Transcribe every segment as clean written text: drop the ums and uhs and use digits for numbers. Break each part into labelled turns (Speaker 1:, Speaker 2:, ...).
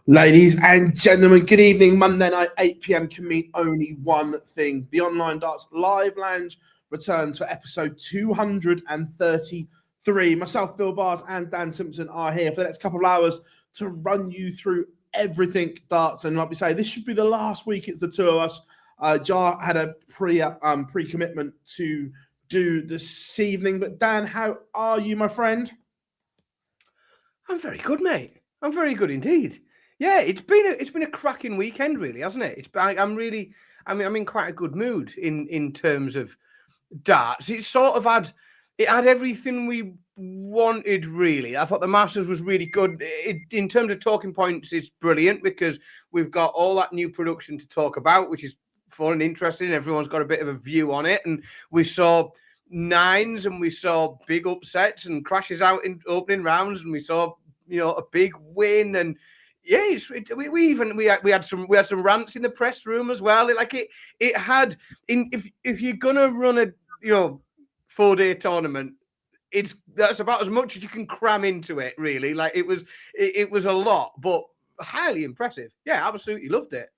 Speaker 1: Ladies and gentlemen, good evening. Monday night, 8 p.m. can mean only one thing. The Online Darts Live Lounge returns for episode 233. Myself, Phil Bars, and Dan Simpson are here for the next couple of hours to run you through everything darts. And like we say, this should be the last week. It's the two of us. Jar had a pre-commitment to do this evening. But Dan, how are you, my friend?
Speaker 2: I'm very good, mate. I'm very good indeed. Yeah, it's been a cracking weekend, really, hasn't it? I'm in quite a good mood in terms of darts. It had everything we wanted, really. I thought the Masters was really good. In terms of talking points, it's brilliant because we've got all that new production to talk about, which is fun and interesting. Everyone's got a bit of a view on it, and we saw nines and we saw big upsets and crashes out in opening rounds, and we saw a big win. And yeah, we had some rants in the press room as well. If you're gonna run a 4-day tournament, that's about as much as you can cram into it, really. Like it was a lot, but highly impressive. Yeah, absolutely loved it.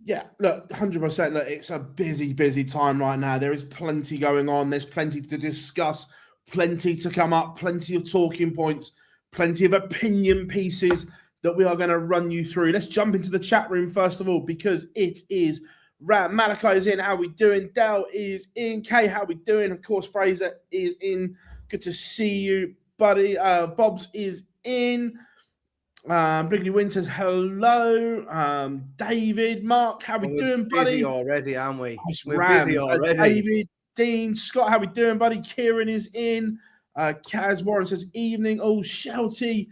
Speaker 1: Yeah, look, 100%. Look, it's a busy time right now. There is plenty going on. There's plenty to discuss, plenty to come up, plenty of talking points, plenty of opinion pieces that we are going to run you through. Let's jump into the chat room first of all, because it is Rant. Malachi is in. How we doing? Dell is in. Kay, how we doing? Of course, Fraser is in. Good to see you, buddy. Bob's is in. Brigley Winters, hello. David, Mark, how we doing, buddy?
Speaker 2: Busy already, aren't we?
Speaker 1: We're busy already. David, Dean, Scott, how we doing, buddy? Kieran is in. Kaz Warren says evening. Oh, Shelty.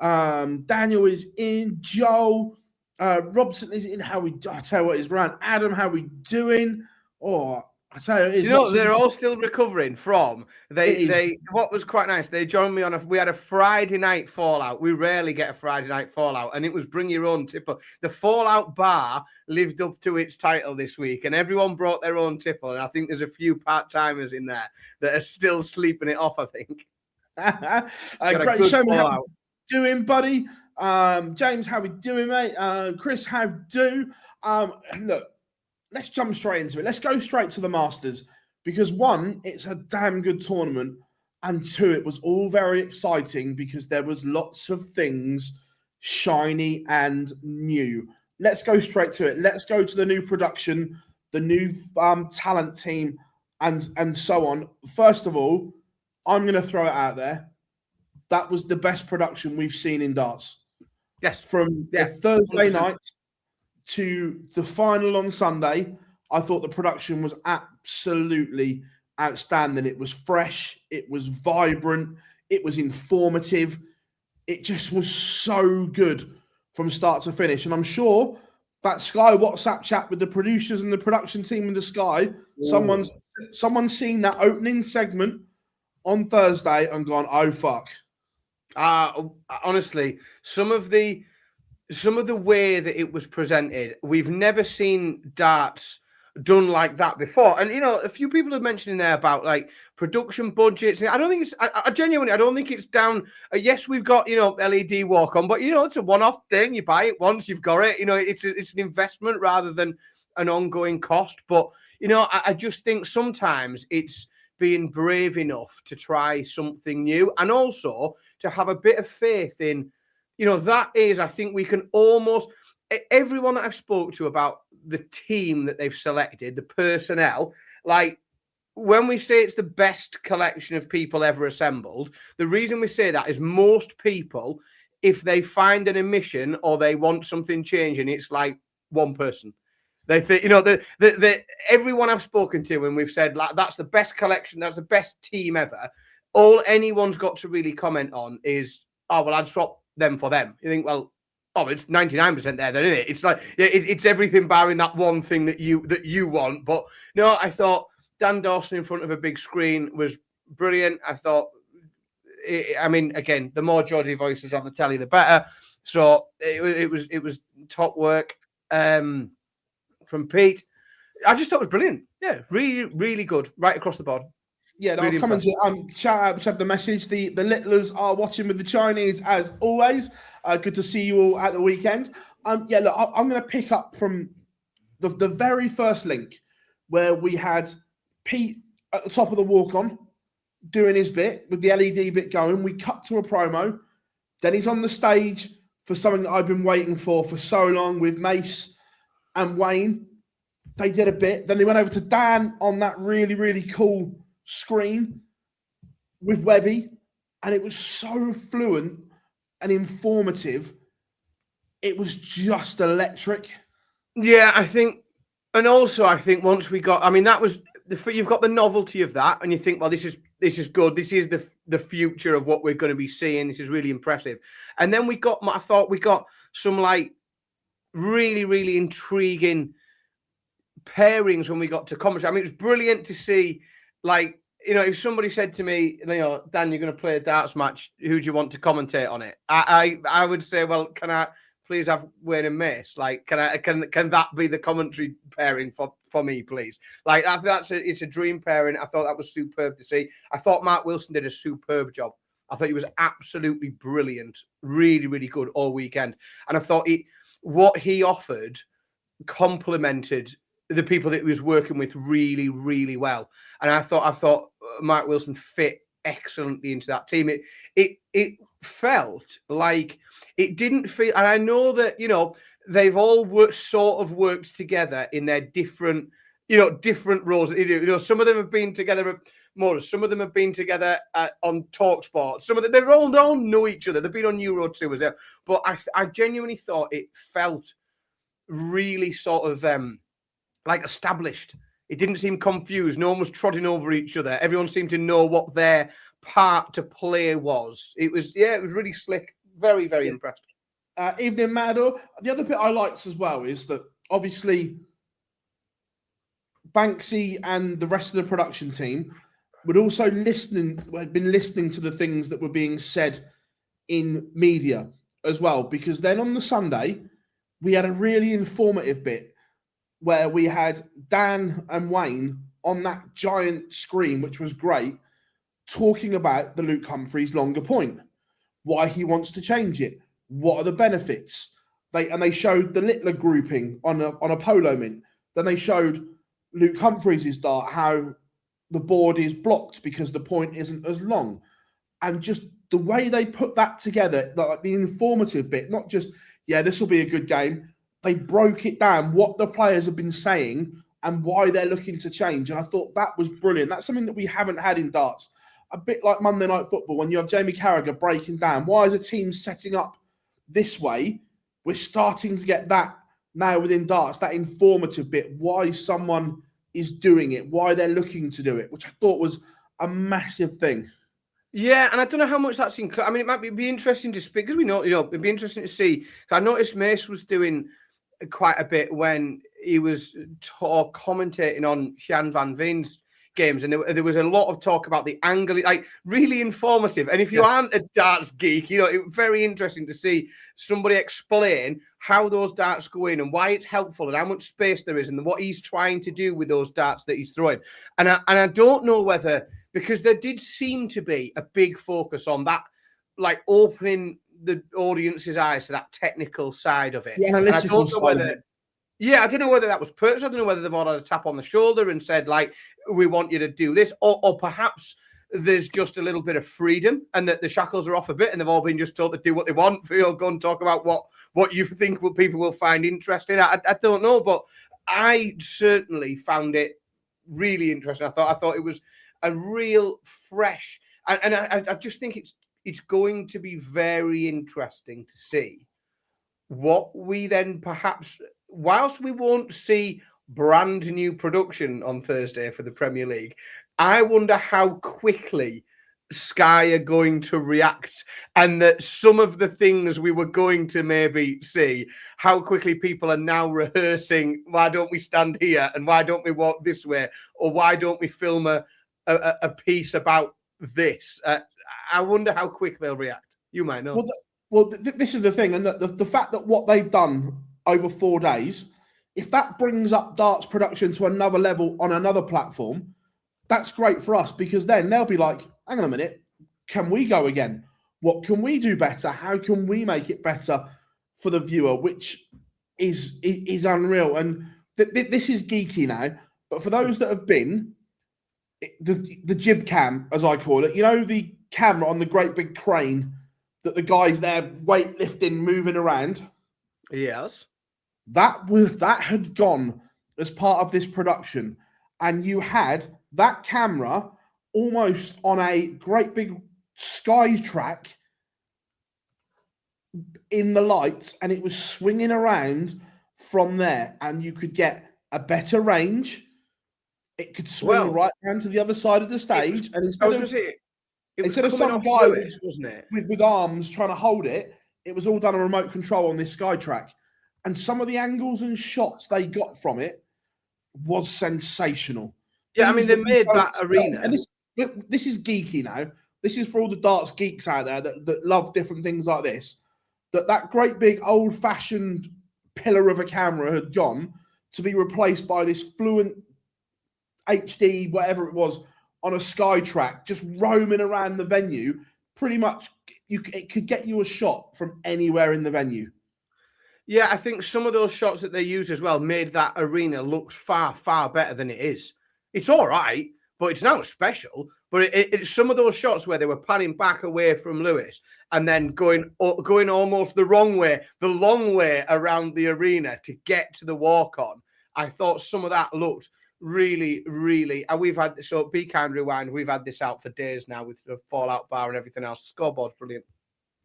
Speaker 1: Daniel is in. Joel. Robson is in. I tell you what is Rant. Adam, how we doing? Oh, I tell you,
Speaker 2: they're all still recovering from what was quite nice. They joined me we had a Friday night fallout. We rarely get a Friday night fallout, and it was bring your own tipper. The Fallout Bar lived up to its title this week, and everyone brought their own tipper. And I think there's a few part-timers in there that are still sleeping it off, I think.
Speaker 1: Great. Show me how you doing, buddy. James, how we doing, mate? Chris, how do? Look, let's jump straight into it. Let's go straight to the Masters, because one, it's a damn good tournament, and two, it was all very exciting because there was lots of things shiny and new. Let's go straight to it. Let's go to the new production, the new talent team, and so on. First of all, I'm going to throw it out there. That was the best production we've seen in darts.
Speaker 2: Yes.
Speaker 1: From Thursday 100%. Night to the final on Sunday, I thought the production was absolutely outstanding. It was fresh, it was vibrant, it was informative. It just was so good from start to finish. And I'm sure that Sky WhatsApp chat with the producers and the production team in the Sky, someone's seen that opening segment on Thursday and gone, oh, fuck.
Speaker 2: Honestly, some of the way that it was presented, we've never seen darts done like that before. And a few people have mentioned in there about like production budgets. I don't think it's I genuinely, I don't think it's down. Yes, we've got LED walk on, but it's a one-off thing. You buy it once, you've got it. It's an investment rather than an ongoing cost. But I just think sometimes it's being brave enough to try something new, and also to have a bit of faith in, that is, I think we can almost, everyone that I've spoke to about the team that they've selected, the personnel, like when we say it's the best collection of people ever assembled, the reason we say that is most people, if they find an omission or they want something changing, it's like one person. They think, everyone I've spoken to, and we've said, like, that's the best collection, that's the best team ever. All anyone's got to really comment on is, oh, well, I'd swap them for them. You think, well, it's 99% there, then, isn't it? It's like, it's everything barring that one thing that you want. But no, I thought Dan Dawson in front of a big screen was brilliant. I thought, again, the more Geordie voices on the telly, the better. So it was top work. From Pete, I just thought it was brilliant. Yeah, really, really good, right across the board.
Speaker 1: Yeah, I'll come into shout out, Chad, the message. The Littlers are watching with the Chinese as always. Good to see you all at the weekend. Yeah, look, I'm going to pick up from the very first link where we had Pete at the top of the walk-on doing his bit with the LED bit going. We cut to a promo. Then he's on the stage for something that I've been waiting for so long with Mace and Wayne. They did a bit. Then they went over to Dan on that really, really cool screen with Webby. And it was so fluent and informative. It was just electric.
Speaker 2: Yeah, I think, and also I think once we got, I mean, that was, you've got the novelty of that, and you think, well, this is good. This is the future of what we're going to be seeing. This is really impressive. And then I thought we got some like really, really intriguing pairings when we got to commentary. I mean, it was brilliant to see, like, you know, if somebody said to me, you know, Dan, you're going to play a darts match, who do you want to commentate on it? I would say, well, can I please have Wayne and Mace? Like, can that be the commentary pairing for me, please? Like, it's a dream pairing. I thought that was superb to see. I thought Mark Wilson did a superb job. I thought he was absolutely brilliant, really, really good all weekend. And I thought what he offered complemented the people that he was working with really, really well. And I thought Mark Wilson fit excellently into that team. It felt like it didn't feel, and I know that, you know, they've all worked together in their different roles. You know, some of them have been together more. Some of them have been together on TalkSport. Some of them, they all know each other. They've been on Euro 2 as well. But I genuinely thought it felt really sort of like established. It didn't seem confused. No one was trotting over each other. Everyone seemed to know what their part to play was. It was really slick. Very, very impressed.
Speaker 1: Evening, Mado. The other bit I liked as well is that obviously Banksy and the rest of the production team had been listening to the things that were being said in media as well. Because then on the Sunday, we had a really informative bit where we had Dan and Wayne on that giant screen, which was great, talking about the Luke Humphreys longer point, why he wants to change it, what are the benefits. They showed the Littler grouping on a polo mint. Then they showed Luke Humphreys' dart, how the board is blocked because the point isn't as long. And just the way they put that together, like the informative bit, not just, yeah, this will be a good game. They broke it down, what the players have been saying and why they're looking to change. And I thought that was brilliant. That's something that we haven't had in darts. A bit like Monday Night Football, when you have Jamie Carragher breaking down, why is a team setting up this way? We're starting to get that now within darts, that informative bit, why someone is doing it, why they're looking to do it, which I thought was a massive thing.
Speaker 2: Yeah, and I don't know how much that's included. I mean, it might be interesting to speak, because we know, it'd be interesting to see. I noticed Mace was doing quite a bit when he was commentating on Jan van Veen's games, and there was a lot of talk about the angle, like really informative. And if you aren't a darts geek, it's very interesting to see somebody explain how those darts go in and why it's helpful and how much space there is and what he's trying to do with those darts that he's throwing. And I don't know whether, because there did seem to be a big focus on that, like opening the audience's eyes to that technical side of it.
Speaker 1: Yeah,
Speaker 2: and I don't know whether, I don't know whether that was purchased. I don't know whether they've ordered a tap on the shoulder and said, like, we want you to do this, or perhaps there's just a little bit of freedom and that the shackles are off a bit and they've all been just told to do what they want. Go and talk about what you think people will find interesting. I don't know, but I certainly found it really interesting. I thought it was a real fresh, and I just think it's going to be very interesting to see what we then perhaps, whilst we won't see brand new production on Thursday for the Premier League, I wonder how quickly Sky are going to react, and that some of the things we were going to maybe see, how quickly people are now rehearsing, why don't we stand here and why don't we walk this way, or why don't we film a piece about this. I wonder how quick they'll react. You might know.
Speaker 1: This is the thing, and the fact that what they've done over 4 days, if that brings up darts production to another level on another platform, that's great for us, because then they'll be like, hang on a minute, can we go again? What can we do better? How can we make it better for the viewer? Which is unreal. And this is geeky now, but for those that have been, the jib cam, as I call it, you know, the camera on the great big crane that the guys there weightlifting, moving around.
Speaker 2: Yes.
Speaker 1: That had gone as part of this production, and you had that camera almost on a great big sky track in the lights, and it was swinging around from there, and you could get a better range. It could swing right down to the other side of the stage, and instead of some guy with arms trying to hold it, it was all done on remote control on this sky track. And some of the angles and shots they got from it was sensational.
Speaker 2: Yeah, I mean, they made that arena.
Speaker 1: And this is geeky now. This is for all the darts geeks out there that love different things like this. That great big old-fashioned pillar of a camera had gone to be replaced by this fluent HD, whatever it was, on a sky track, just roaming around the venue. Pretty much, it could get you a shot from anywhere in the venue.
Speaker 2: Yeah, I think some of those shots that they used as well made that arena look far, far better than it is. It's all right, but it's not special. But it's some of those shots where they were panning back away from Lewis and then going almost the wrong way, the long way around the arena to get to the walk-on. I thought some of that looked really, really, and we've had, so Be Kind Rewind, we've had this out for days now with the Fallout bar and everything else. Scoreboard's brilliant.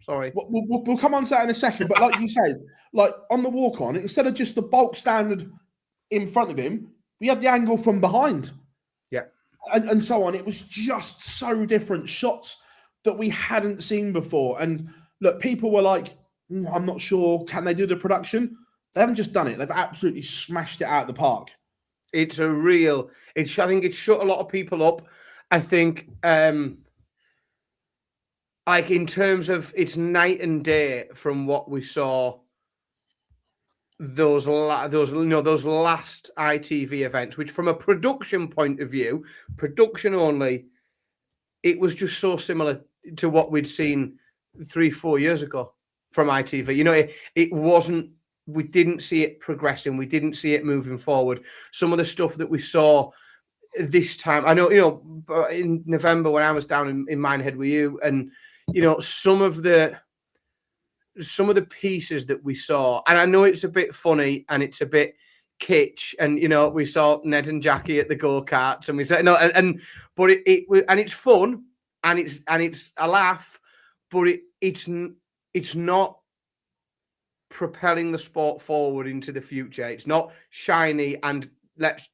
Speaker 2: Sorry.
Speaker 1: We'll come on to that in a second, but like you say, like on the walk-on, instead of just the bulk standard in front of him, we had the angle from behind.
Speaker 2: Yeah.
Speaker 1: And so on. It was just so different, shots that we hadn't seen before. And look, people were like, I'm not sure, can they do the production? They haven't just done it. They've absolutely smashed it out of the park.
Speaker 2: It's a real, I think it shut a lot of people up. I think, like in terms of it's night and day from what we saw those last ITV events, which from a production point of view, production only, it was just so similar to what we'd seen 3-4 years ago from ITV. You know, it wasn't, we didn't see it progressing. We didn't see it moving forward. Some of the stuff that we saw this time, I know, you know, in November when I was down in Minehead with you, and you know, some of the pieces that we saw, and I know it's a bit funny and it's a bit kitsch, and you know, we saw Ned and Jackie at the go-karts, and we said no, but it's fun and it's a laugh, but it's not propelling the sport forward into the future. It's not shiny and let's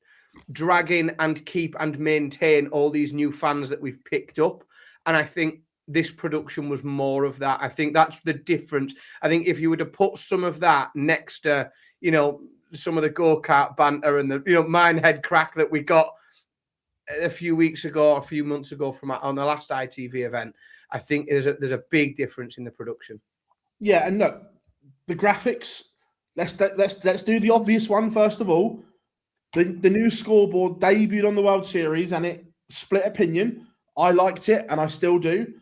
Speaker 2: drag in and keep and maintain all these new fans that we've picked up. And I think this production was more of that. I think that's the difference. I think if you were to put some of that next to, you know, some of the go-kart banter and the, you know, Minehead crack that we got a few weeks ago, a few months ago from on the last ITV event, I think there's a big difference in the production. Yeah,
Speaker 1: and look, the graphics. Let's do the obvious one first of all. The new Scoreboard debuted on the World Series, and it split opinion. I liked it, and I still do.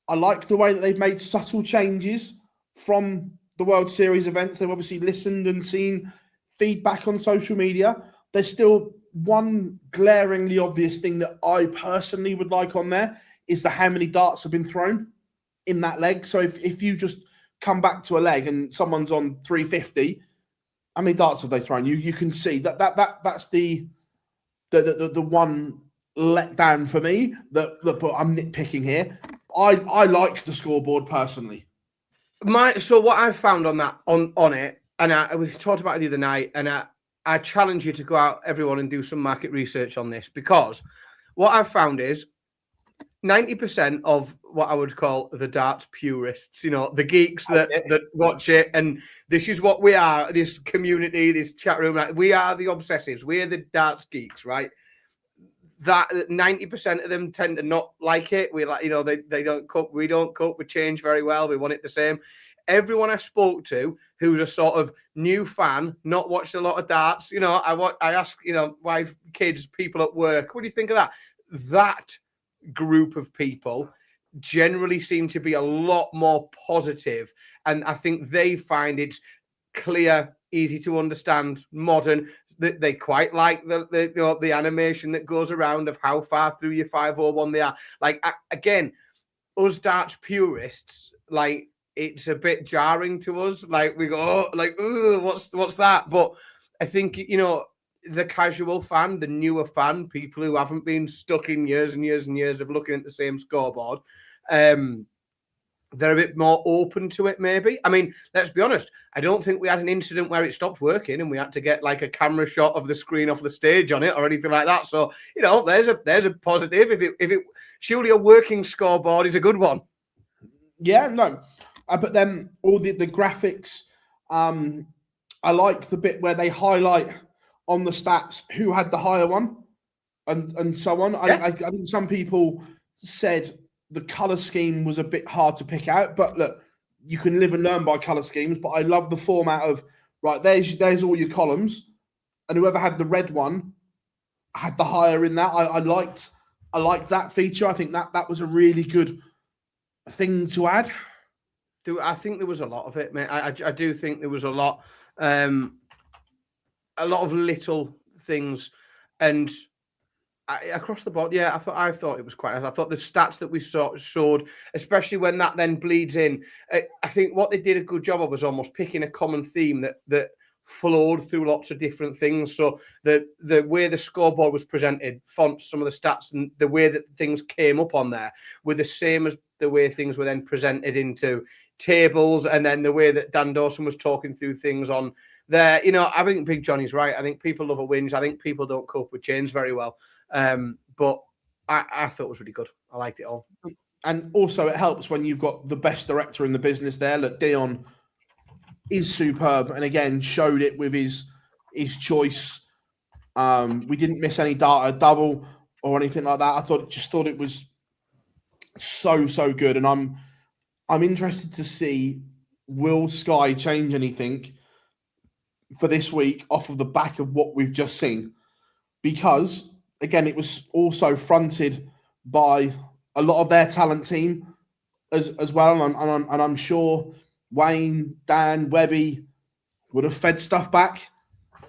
Speaker 1: I like the way that they've made subtle changes from the World Series events. They've obviously listened and seen feedback on social media. There's still one glaringly obvious thing that I personally would like on there is how many darts have been thrown in that leg. So if you just come back to a leg and someone's on 350, how many darts have they thrown? You can see that's the one letdown for me that I'm nitpicking here. I like the Scoreboard personally.
Speaker 2: So what I found on that on it, and we talked about it the other night, and I challenge you to go out, everyone, and do some market research on this, because what I've found is 90% of what I would call the darts purists, you know, the geeks that watch it, and this is what we are, this community, this chat room, like, we are the obsessives, we're the darts geeks, right? That 90% of them tend to not like it. We like, you know, they don't cope. We don't cope with change very well. We want it the same. Everyone I spoke to who's a sort of new fan, not watched a lot of darts, you know, I ask, you know, wife, kids, people at work, what do you think of that? that group of people generally seem to be a lot more positive, and I think they find it clear, easy to understand, modern. That they quite like the animation that goes around of how far through your 501 they are. Like, again, us darts purists, like, it's a bit jarring to us. Like, we go, oh, like, what's that? But I think, you know, the casual fan, the newer fan, people who haven't been stuck in years and years and years of looking at the same scoreboard, they're a bit more open to it, maybe. I mean, let's be honest. I don't think we had an incident where it stopped working and we had to get like a camera shot of the screen off the stage on it or anything like that. So, you know, there's a positive. If it surely a working scoreboard is a good one.
Speaker 1: Yeah, no. But then all the graphics, I like the bit where they highlight on the stats who had the higher one and so on. Yeah. I think some people said the color scheme was a bit hard to pick out, but look, you can live and learn by color schemes. But I love the format of, right, there's all your columns, and whoever had the red one had the higher in that. I liked that feature. I think that was a really good thing to add.
Speaker 2: I think there was a lot of it, mate. I do think there was a lot of little things, and across the board, yeah, I thought it was quite nice. I thought the stats that we showed, especially when that then bleeds in, I think what they did a good job of was almost picking a common theme that flowed through lots of different things. So the way the scoreboard was presented, fonts, some of the stats, and the way that things came up on there were the same as the way things were then presented into tables, and then the way that Dan Dawson was talking through things on there. You know, I think Big Johnny's right. I think people love a whinge. I think people don't cope with change very well. But I thought it was really good. I liked it all.
Speaker 1: And also it helps when you've got the best director in the business there. Look, Dion is superb, and again showed it with his choice. We didn't miss any data double or anything like that. I thought it was so good, and I'm interested to see, will Sky change anything for this week off of the back of what we've just seen? Because again, it was also fronted by a lot of their talent team as well, and I'm sure Wayne, Dan, Webby would have fed stuff back,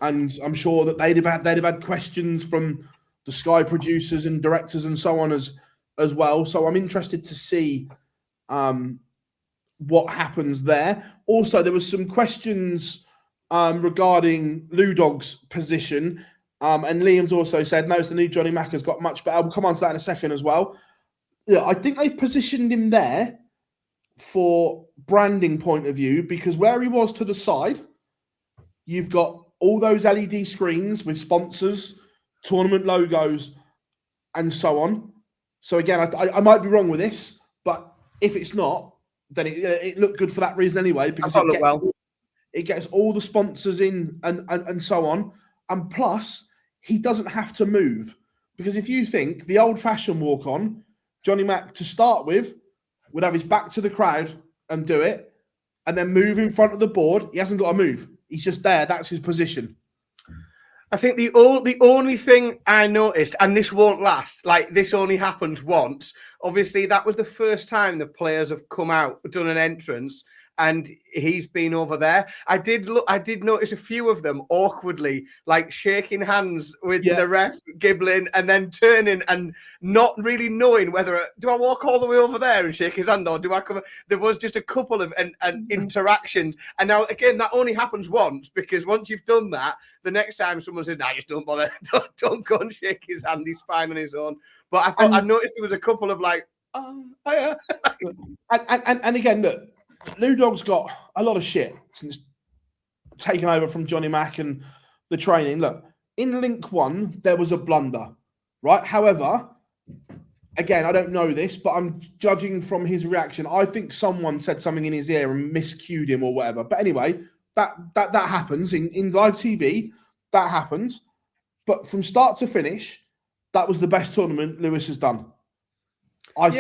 Speaker 1: and I'm sure that they'd have had questions from the Sky producers and directors and so on as well. So I'm interested to see what happens there. Also, there was some questions regarding Ludog's position, and Liam's also said, no, it's the new Johnny Mack has got much better. We'll come on to that in a second as well. Yeah, I think they've positioned him there for branding point of view, because where he was to the side, you've got all those LED screens with sponsors, tournament logos, and so on. So again, I might be wrong with this, but if it's not, then it looked good for that reason anyway, because it gets all the sponsors in and so on. And plus, he doesn't have to move. Because if you think the old-fashioned walk-on, Johnny Mack to start with would have his back to the crowd and do it, and then move in front of the board. He hasn't got to move. He's just there. That's his position.
Speaker 2: I think the only thing I noticed, and this won't last, like this only happened once. Obviously, that was the first time the players have come out, done an entrance, and he's been over there. I did notice a few of them awkwardly, like shaking hands with the ref, gibbling, and then turning and not really knowing whether, do I walk all the way over there and shake his hand, or do I come? There was just a couple of interactions. And now, again, that only happens once, because once you've done that, the next time someone says, nah, just don't bother. Don't go and shake his hand. He's fine on his own. But I noticed there was a couple of like, oh, yeah.
Speaker 1: and again, look, Ludog's got a lot of shit since taking over from Johnny Mack and the training. Look, in Link 1, there was a blunder, right? However, again, I don't know this, but I'm judging from his reaction. I think someone said something in his ear and miscued him or whatever. But anyway, that happens in live TV. That happens. But from start to finish, that was the best tournament Lewis has done. I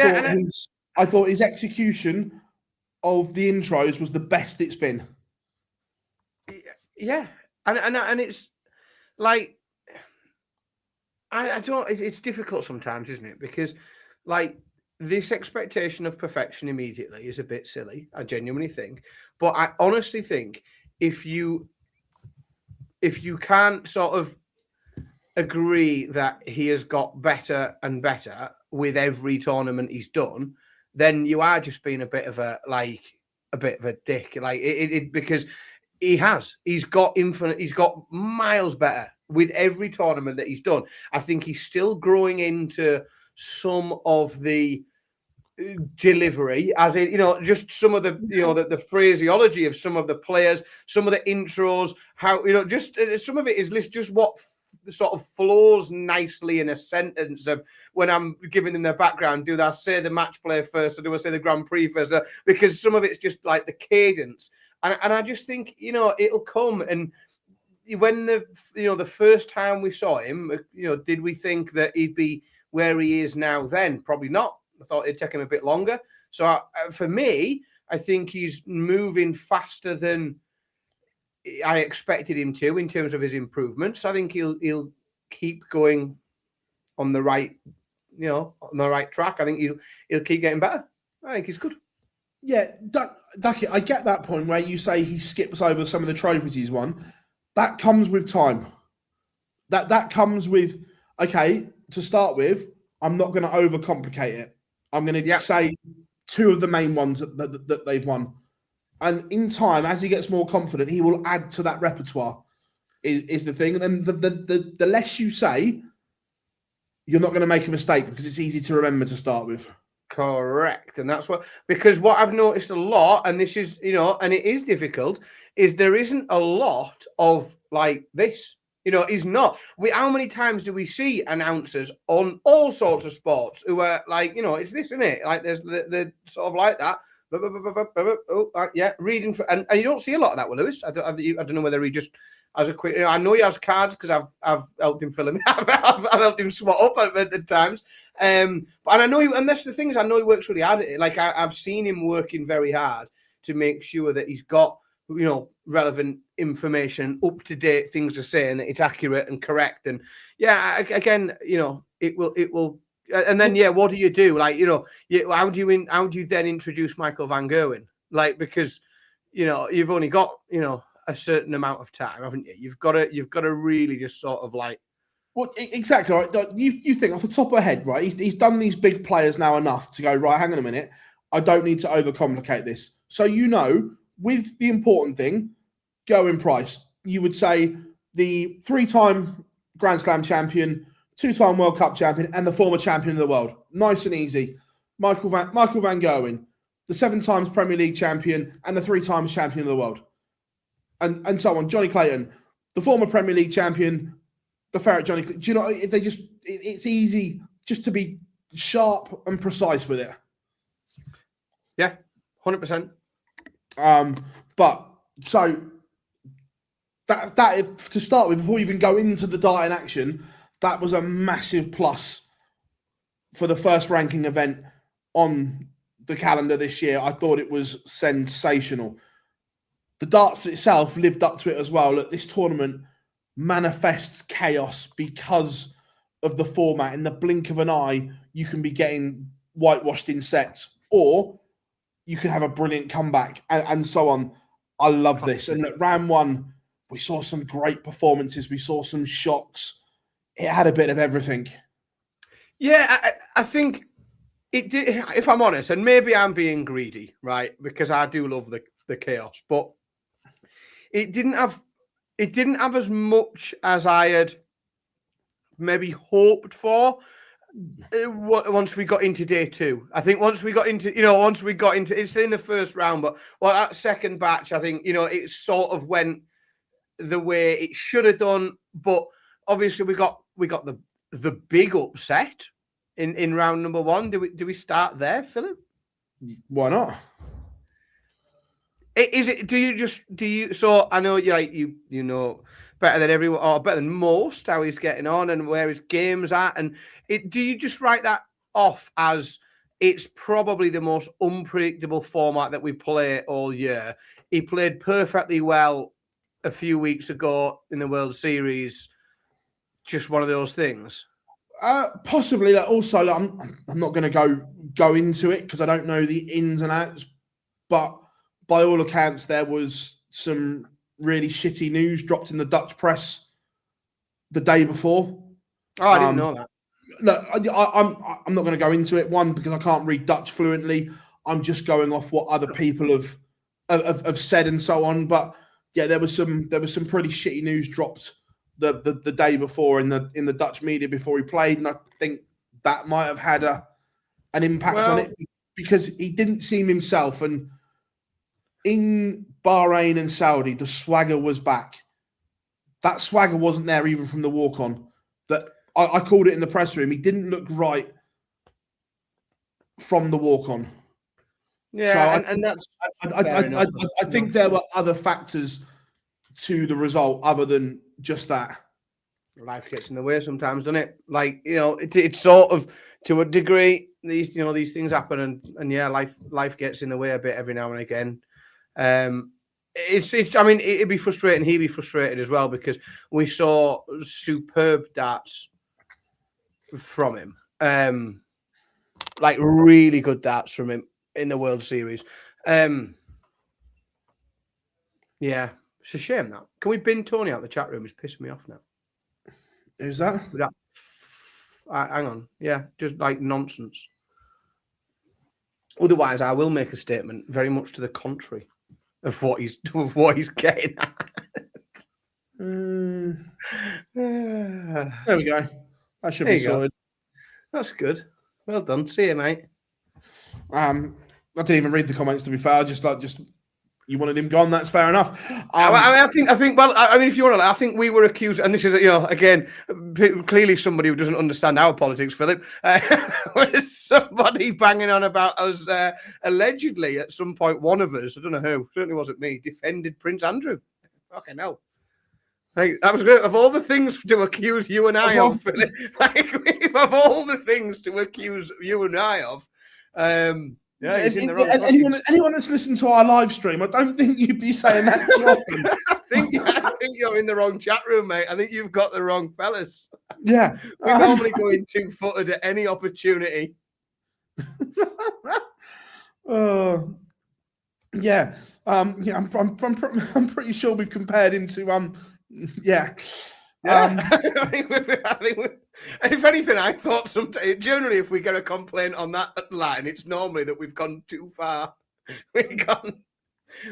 Speaker 1: thought his execution of the intros was the best it's been.
Speaker 2: Yeah, and it's like, I don't. It's difficult sometimes, isn't it? Because like this expectation of perfection immediately is a bit silly. I genuinely think, but I honestly think if you can't sort of agree that he has got better and better with every tournament he's done, then you are just being a bit of a dick. Like because he's got miles better with every tournament that he's done. I think he's still growing into some of the delivery, as in, just some of the, the phraseology of some of the players, some of the intros, how, just some of it is just what sort of flows nicely in a sentence of when I'm giving them their background. Do I say the match play first, or do I say the Grand Prix first? Because some of it's just like the cadence. And I just think, it'll come. And when the first time we saw him, did we think that he'd be where he is now then? Probably not. I thought it'd take him a bit longer. So for me, I think he's moving faster than I expected him to in terms of his improvements. I think he'll keep going on the right, on the right track. I think he'll keep getting better. I think he's good.
Speaker 1: Yeah, Ducky, I get that point where you say he skips over some of the trophies he's won. That comes with time. That comes with, okay, to start with, I'm not going to overcomplicate it. I'm going to say two of the main ones that they've won. And in time, as he gets more confident, he will add to that repertoire, is the thing. And the less you say, you're not going to make a mistake because it's easy to remember to start with.
Speaker 2: Correct. And that's because what I've noticed a lot, and this is, and it is difficult, is there isn't a lot of like this. He's not. How many times do we see announcers on all sorts of sports who are like, it's this, isn't it? Like there's the sort of like that. Reading and you don't see a lot of that with Lewis. I don't know whether he just has a quick. I know he has cards because I've helped him fill him. I've helped him swat up at times. But I know and that's the thing is I know he works really hard at it. Like I've seen him working very hard to make sure that he's got relevant information, up to date things to say, and that it's accurate and correct. And again, it will. And then what do you do? Like how do you then introduce Michael Van Gerwen? Like because you've only got a certain amount of time, haven't you? You've got to really just sort of like.
Speaker 1: Well, exactly right. You think off the top of the head, right? He's done these big players now enough to go right. Hang on a minute, I don't need to overcomplicate this. So with the important thing, Gerwyn Price, you would say the 3-time Grand Slam champion, 2-time World Cup champion, and the former champion of the world. Nice and easy. Michael Van Gerwen, the 7 times Premier League champion and the 3 times champion of the world. And so on. Johnny Clayton, the former Premier League champion, the ferret Johnny Clayton. Do you know, it's easy just to be sharp and precise with it.
Speaker 2: Yeah, 100%.
Speaker 1: But so that to start with, before you even go into the dart in action, that was a massive plus for the first ranking event on the calendar this year. I thought it was sensational. The darts itself lived up to it as well. Look, this tournament manifests chaos because of the format. In the blink of an eye, you can be getting whitewashed in sets, or you can have a brilliant comeback, and so on. I love this. And at round 1, we saw some great performances. We saw some shocks. It had a bit of everything.
Speaker 2: Yeah, I think it did, if I'm honest, and maybe I'm being greedy, right? Because I do love the chaos, but it didn't have as much as I had maybe hoped for. Once we got into day 2, I think once we got into it's in the first round, but that second batch, I think it sort of went the way it should have done. But obviously we got the big upset in round number 1. Do we start there, Philip?
Speaker 1: Why not?
Speaker 2: Is it? Do you? So I know you're like you know better than everyone, or better than most, how he's getting on and where his game's at. And do you just write that off as it's probably the most unpredictable format that we play all year? He played perfectly well a few weeks ago in the World Series. Just one of those things.
Speaker 1: Possibly. Like, also, like, I'm not going to go into it because I don't know the ins and outs. But by all accounts, there was some really shitty news dropped in the Dutch press the day before.
Speaker 2: Oh, I didn't know that.
Speaker 1: Look, I'm not going to go into it. One, because I can't read Dutch fluently. I'm just going off what other people have said and so on. But yeah, there was some pretty shitty news dropped the day before in the Dutch media before he played, and I think that might have had an impact on it because he didn't seem himself. And in Bahrain and Saudi, the swagger was back. That swagger wasn't there even from the walk-on. That I called it in the press room. He didn't look right from the walk-on.
Speaker 2: Yeah,
Speaker 1: so
Speaker 2: and that's.
Speaker 1: I think there were other factors to the result other than just that.
Speaker 2: Life gets in the way sometimes, doesn't it? Like, it's sort of, to a degree, these things happen, and yeah, life gets in the way a bit every now and again. It's I mean, it'd be frustrating. He'd be frustrated as well because we saw superb darts from him, like really good darts from him in the World Series. Yeah, it's a shame that. Can we bin Tony out the chat room? He's pissing me off now.
Speaker 1: Who's that?
Speaker 2: Hang on. Yeah, just like nonsense. Otherwise, I will make a statement very much to the contrary of what he's getting at.
Speaker 1: There we go. That should be sorted.
Speaker 2: That's good. Well done. See you, mate.
Speaker 1: I didn't even read the comments, to be fair. Just you wanted him gone. That's fair enough.
Speaker 2: I think. Well, I mean, if you want to, I think we were accused, and this is, again, clearly somebody who doesn't understand our politics, Philip. Was somebody banging on about us allegedly at some point? One of us, I don't know who, certainly wasn't me, defended Prince Andrew. Fucking hell. Like, that was good. Of all the things to accuse you and I of, Philip, like, of all the things to accuse you and I of, yeah, he's in the wrong.
Speaker 1: Anyone that's listened to our live stream, I don't think you'd be saying that too often.
Speaker 2: I think you're in the wrong chat room, mate. I think you've got the wrong fellas.
Speaker 1: Yeah,
Speaker 2: we normally go in 2-footed at any opportunity.
Speaker 1: Yeah. I'm pretty sure we've compared into yeah.
Speaker 2: I think if anything, I thought sometimes, generally, if we get a complaint on that line, it's normally that we've gone too far. We've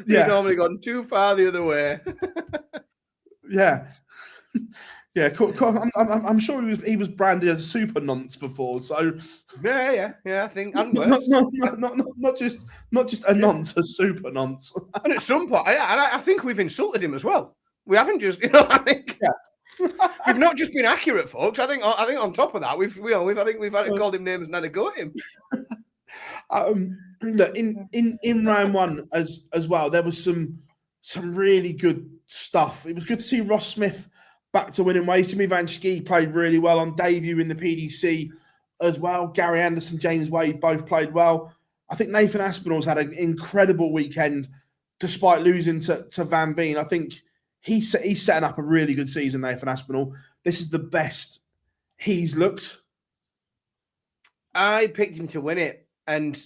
Speaker 2: normally gone too far the other way.
Speaker 1: Yeah. Yeah, I'm sure he was branded as super nonce before, so
Speaker 2: yeah. I think
Speaker 1: not just a nonce, a super nonce.
Speaker 2: And at some point, I think we've insulted him as well. We haven't just, I think.
Speaker 1: Yeah.
Speaker 2: We've not just been accurate, folks. I think on top of that, we've called him names and had a go at him.
Speaker 1: Look, in round one as well, there was some really good stuff. It was good to see Ross Smith back to winning ways. Jimmy Van Schie played really well on debut in the PDC as well. Gary Anderson, James Wade both played well. I think Nathan Aspinall's had an incredible weekend despite losing to Van Veen. I think he's setting up a really good season, Nathan Aspinall. This is the best he's looked.
Speaker 2: I picked him to win it, and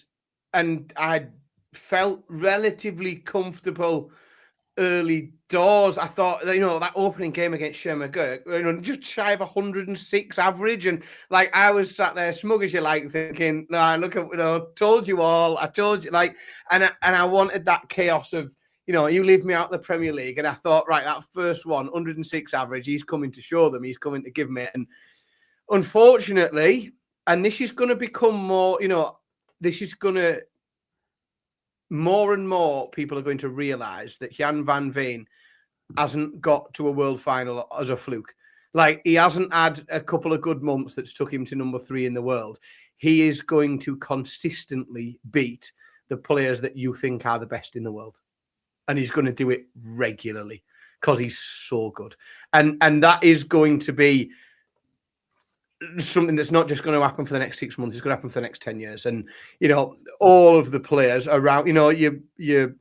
Speaker 2: I felt relatively comfortable early doors. I thought, that opening game against Sherman, just shy of 106 average, and like I was sat there smug as you like, thinking, "No, look at, told you all. I told you." Like, and I wanted that chaos of, you leave me out the Premier League, and I thought, right, that first one, 106 average, he's coming to show them, he's coming to give me it. And unfortunately, and this is going to become more, this is going to, more and more people are going to realise that Jan van Veen hasn't got to a world final as a fluke. Like, he hasn't had a couple of good months that's took him to number 3 in the world. He is going to consistently beat the players that you think are the best in the world. And he's going to do it regularly because he's so good. And that is going to be something that's not just going to happen for the next 6 months. It's going to happen for the next 10 years. And, all of the players around, your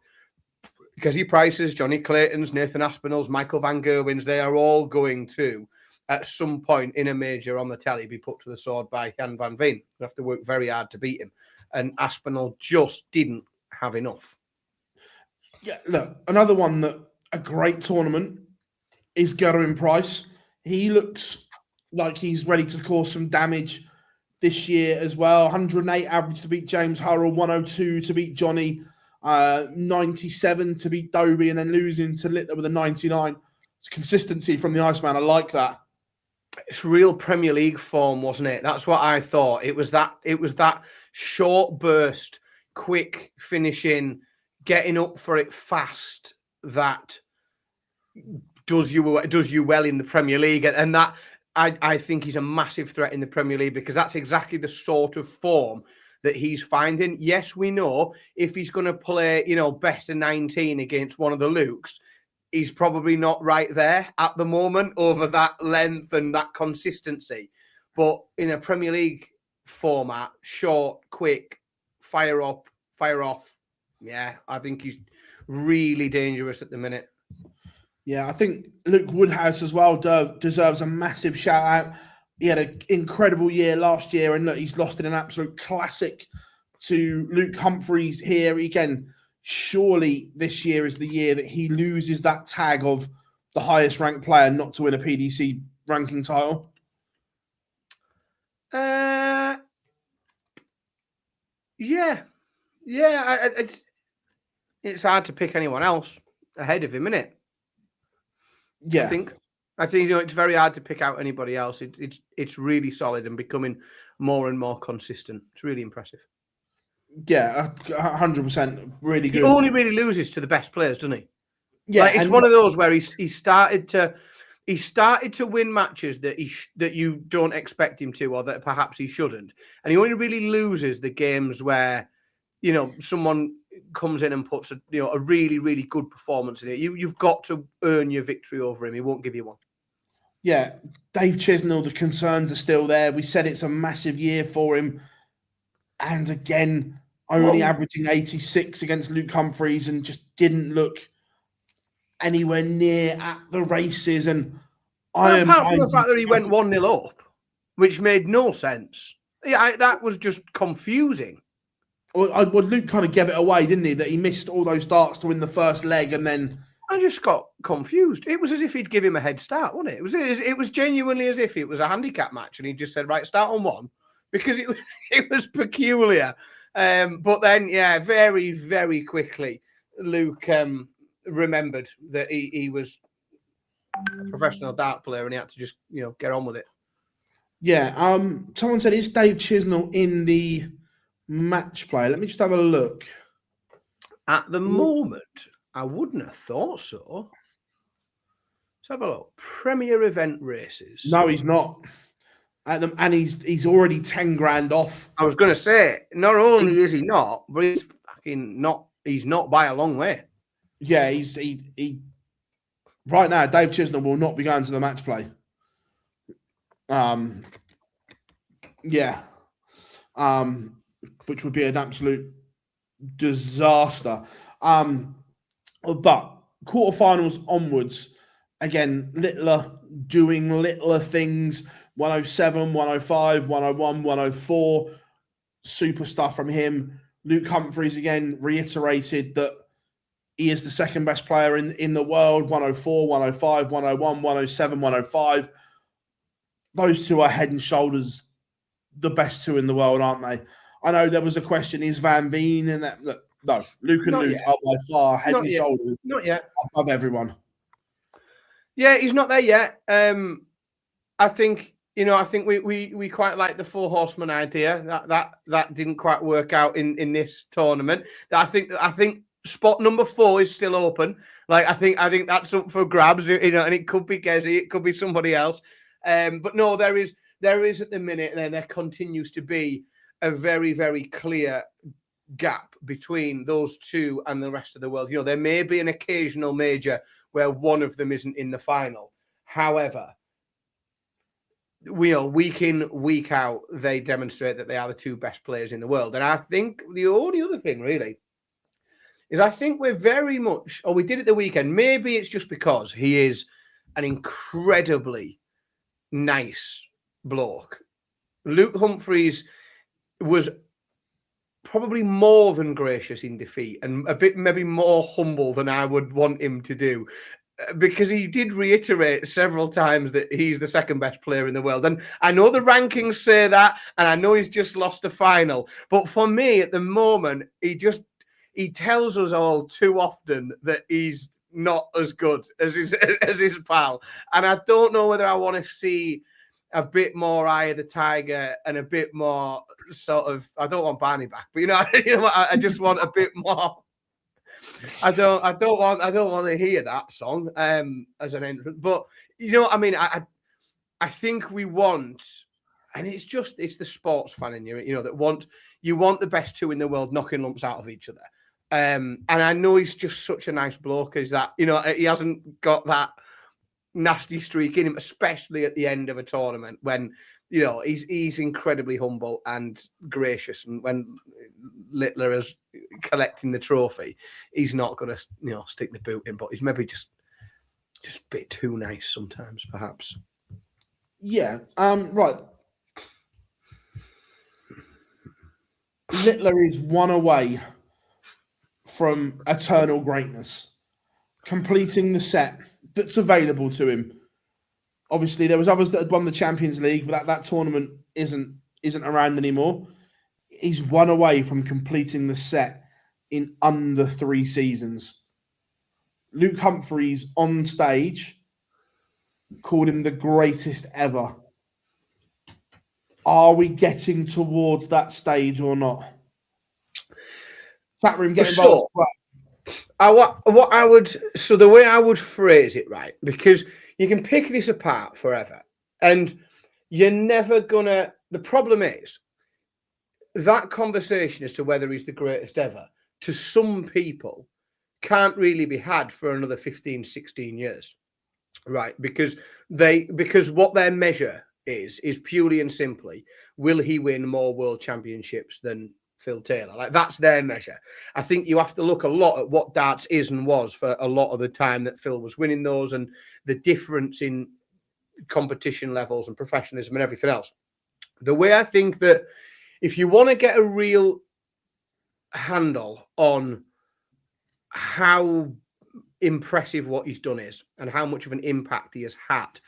Speaker 2: Gezi Prices, Johnny Claytons, Nathan Aspinalls, Michael Van Gerwen's, they are all going to at some point in a major on the telly be put to the sword by Jan van Veen. You have to work very hard to beat him. And Aspinall just didn't have enough.
Speaker 1: Yeah, look, another one that a great tournament is Gerwyn Price. He looks like he's ready to cause some damage this year as well. 108 average to beat James Hurrell, 102 to beat Johnny, 97 to beat Dobie, and then losing to Littler with a 99. It's consistency from the Iceman. I like that.
Speaker 2: It's real Premier League form, wasn't it? That's what I thought. It was that short burst, quick finishing, getting up for it fast that does you well in the Premier League, and that I think he's a massive threat in the Premier League because that's exactly the sort of form that he's finding. Yes, we know if he's going to play, best of 19 against one of the Lukes, he's probably not right there at the moment over that length and that consistency. But in a Premier League format, short, quick, fire up, fire off. Yeah, I think he's really dangerous at the minute.
Speaker 1: Yeah, I think Luke Woodhouse as well deserves a massive shout out. He had an incredible year last year, and look, he's lost in an absolute classic to Luke Humphreys here. Again, surely this year is the year that he loses that tag of the highest ranked player not to win a PDC ranking title.
Speaker 2: Yeah. It's hard to pick anyone else ahead of him, isn't it?
Speaker 1: Yeah,
Speaker 2: I think it's very hard to pick out anybody else. It's really solid and becoming more and more consistent. It's really impressive.
Speaker 1: Yeah, 100%, really good.
Speaker 2: He only really loses to the best players, doesn't he?
Speaker 1: Yeah,
Speaker 2: like, it's one of those where he started to win matches that you don't expect him to, or that perhaps he shouldn't, and he only really loses the games where someone comes in and puts a really, really good performance in it. You've got to earn your victory over him. He won't give you one.
Speaker 1: Yeah, Dave Chisnell, the concerns are still there. We said it's a massive year for him. And again, only averaging 86 against Luke Humphreys and just didn't look anywhere near at the races. And
Speaker 2: apart from the fact that he went 1-0 up, which made no sense. Yeah, that was just confusing.
Speaker 1: Well, Luke kind of gave it away, didn't he? That he missed all those darts to win the first leg, and then
Speaker 2: I just got confused. It was as if he'd give him a head start, wasn't it? It was genuinely as if it was a handicap match, and he just said, "Right, start on one," because it was peculiar. But then, yeah, very, very quickly, Luke remembered that he was a professional dart player, and he had to just get on with it.
Speaker 1: Yeah. Someone said, "Is Dave Chisnell in the match play?" Let me just have a look.
Speaker 2: At the moment, I wouldn't have thought so. Let's have a look. Premier event races.
Speaker 1: No, he's not. And he's already 10 grand off.
Speaker 2: I was going to say, not only is he not, but he's fucking not. He's not by a long way.
Speaker 1: Yeah, he right now, Dave Chisnell will not be going to the match play. Yeah. Which would be an absolute disaster. But quarterfinals onwards, again, Littler doing littler things, 107, 105, 101, 104, super stuff from him. Luke Humphreys, again, reiterated that he is the second best player in the world, 104, 105, 101, 107, 105. Those two are head and shoulders the best two in the world, aren't they? I know there was a question, is Van Veen and that? Look, no, Luke and Luke are by far head and shoulders above everyone.
Speaker 2: Yeah, he's not there yet. I think we quite like the four horsemen idea. That didn't quite work out in this tournament. I think spot number 4 is still open. Like I think that's up for grabs. And it could be Gezi, it could be somebody else. But no, there is at the minute, and there continues to be a very, very clear gap between those two and the rest of the world. There may be an occasional major where one of them isn't in the final. However, week in, week out, they demonstrate that they are the two best players in the world. And I think the only other thing really is I think we're very much, or we did at the weekend, maybe it's just because he is an incredibly nice bloke. Luke Humphries was probably more than gracious in defeat and a bit maybe more humble than I would want him to do, because he did reiterate several times that he's the second best player in the world. And I know the rankings say that, and I know he's just lost a final. But for me, at the moment, he tells us all too often that he's not as good as his pal. And I don't know whether I want to see a bit more Eye of the Tiger and a bit more sort of, I don't want Barney back, but I just want a bit more. I don't want to hear that song as an entrance, but you know what I mean. I think we want, and it's the sports fan in you, that you want the best two in the world knocking lumps out of each other. And I know he's just such a nice bloke, is that he hasn't got that nasty streak in him, especially at the end of a tournament when he's incredibly humble and gracious, and when Littler is collecting the trophy, he's not going to stick the boot in, but he's maybe just a bit too nice sometimes, perhaps.
Speaker 1: Yeah. Right. Littler is one away from eternal greatness, completing the set that's available to him. Obviously, there was others that had won the Champions League, but that tournament isn't around anymore. He's one away from completing the set in under 3 seasons. Luke Humphries on stage called him the greatest ever. Are we getting towards that stage or not? Chat room, get involved.
Speaker 2: The way I would phrase it, right, because you can pick this apart forever, and you're never gonna. The problem is that conversation as to whether he's the greatest ever, to some people, can't really be had for another 15, 16 years, right? Because what their measure is purely and simply, will he win more world championships than Phil Taylor? Like, that's their measure. I think you have to look a lot at what darts is and was for a lot of the time that Phil was winning those, and the difference in competition levels and professionalism and everything else. The way I think that if you want to get a real handle on how impressive what he's done is and how much of an impact he has had,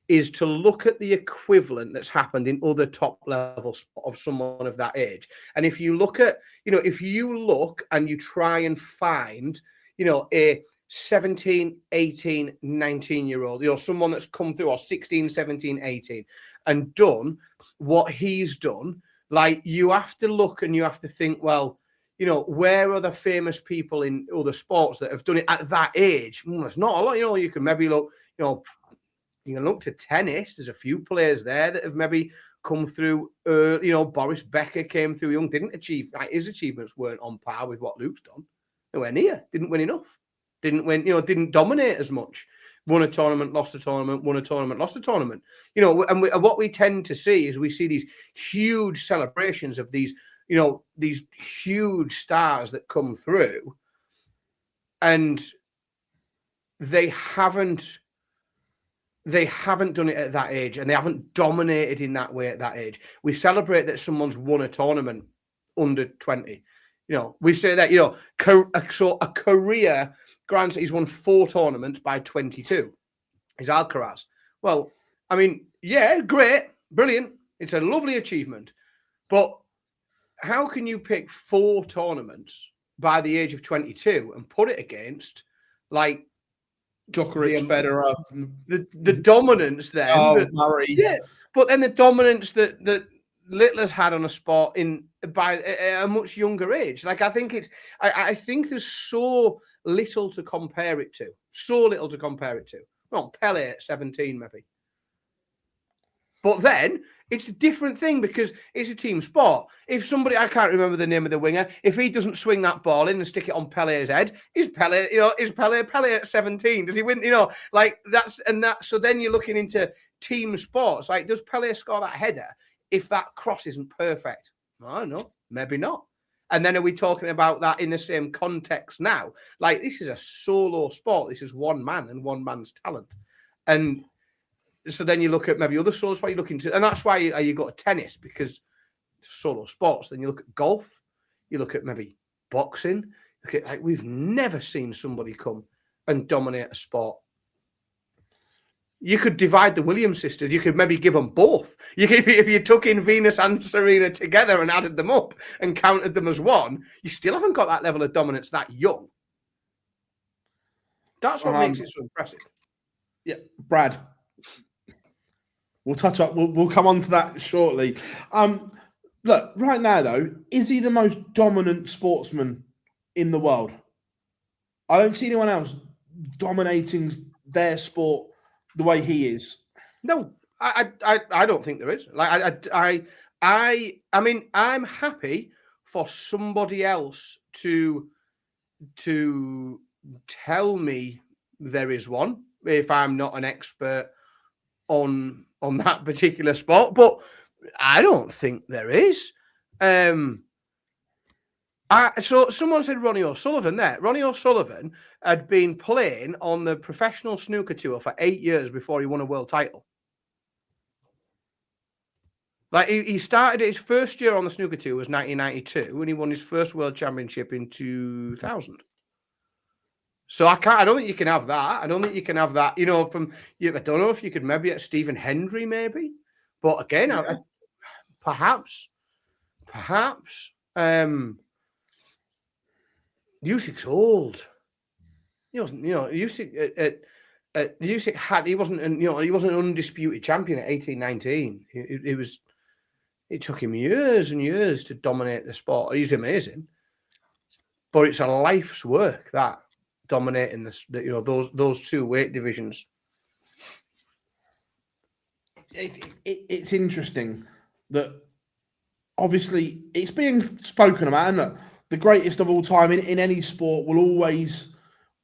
Speaker 2: is to look at the equivalent that's happened in other top levels of someone of that age. And if you look at, if you look and you try and find, a 17, 18, 19-year-old, someone that's come through, or 16, 17, 18, and done what he's done, like, you have to look and you have to think, well, where are the famous people in other sports that have done it at that age? There's not a lot. You can maybe look, you can look to tennis. There's a few players there that have maybe come through. Boris Becker came through young, didn't achieve. His achievements weren't on par with what Luke's done. Nowhere near. Didn't win enough. Didn't win. Didn't dominate as much. Won a tournament, lost a tournament. Won a tournament, lost a tournament. And what we tend to see is we see these huge celebrations of these, these huge stars that come through, and they haven't done it at that age, and they haven't dominated in that way at that age. We celebrate that someone's won a tournament under 20. We say that, so a career, granted, he's won 4 tournaments by 22. Is Alcaraz. Well, I mean, yeah, great, brilliant. It's a lovely achievement. But how can you pick 4 tournaments by the age of 22 and put it against, like,
Speaker 1: Djokovic, Federer,
Speaker 2: the dominance then,
Speaker 1: Murray.
Speaker 2: Yeah, but then the dominance that Littler's had on a sport by a much younger age. Like, I think there's so little to compare it to. Well, Pele at 17 maybe, but then it's a different thing because it's a team sport. If somebody, I can't remember the name of the winger, if he doesn't swing that ball in and stick it on Pele's head, is Pele at 17? Does he win? So then you're looking into team sports. Like, does Pele score that header if that cross isn't perfect? I don't know, maybe not. And then are we talking about that in the same context now? Like, this is a solo sport. This is one man and one man's talent. And so then you look at maybe other solo sports you look into, and that's why you go to tennis, because it's solo sports. Then you look at golf, you look at maybe boxing. Look at, like, we've never seen somebody come and dominate a sport. You could divide the Williams sisters. You could maybe give them both. If you took in Venus and Serena together and added them up and counted them as one, you still haven't got that level of dominance that young. That's what makes it so impressive.
Speaker 1: Yeah, Brad. We'll touch up. We'll come on to that shortly. Look, right now though, is he the most dominant sportsman in the world? I don't see anyone else dominating their sport the way he is.
Speaker 2: No, I don't think there is. Like I mean, I'm happy for somebody else to tell me there is one if I'm not an expert on that particular sport, but I don't think there is. So someone said Ronnie O'Sullivan there. Ronnie O'Sullivan had been playing on the professional snooker tour for 8 years before he won a world title. Like, he started his first year on the snooker tour was 1992, and he won his first world championship in 2000. So I don't think you can have that. I don't think you can have that. I don't know if you could maybe at Stephen Hendry, maybe. But again, yeah. Perhaps. Usyk's old. He wasn't. Usyk he wasn't an undisputed champion at 18-19. It took him years and years to dominate the sport. He's amazing, but it's a life's work that dominating those two weight divisions.
Speaker 1: It's interesting that obviously it's being spoken about, and look, the greatest of all time in any sport will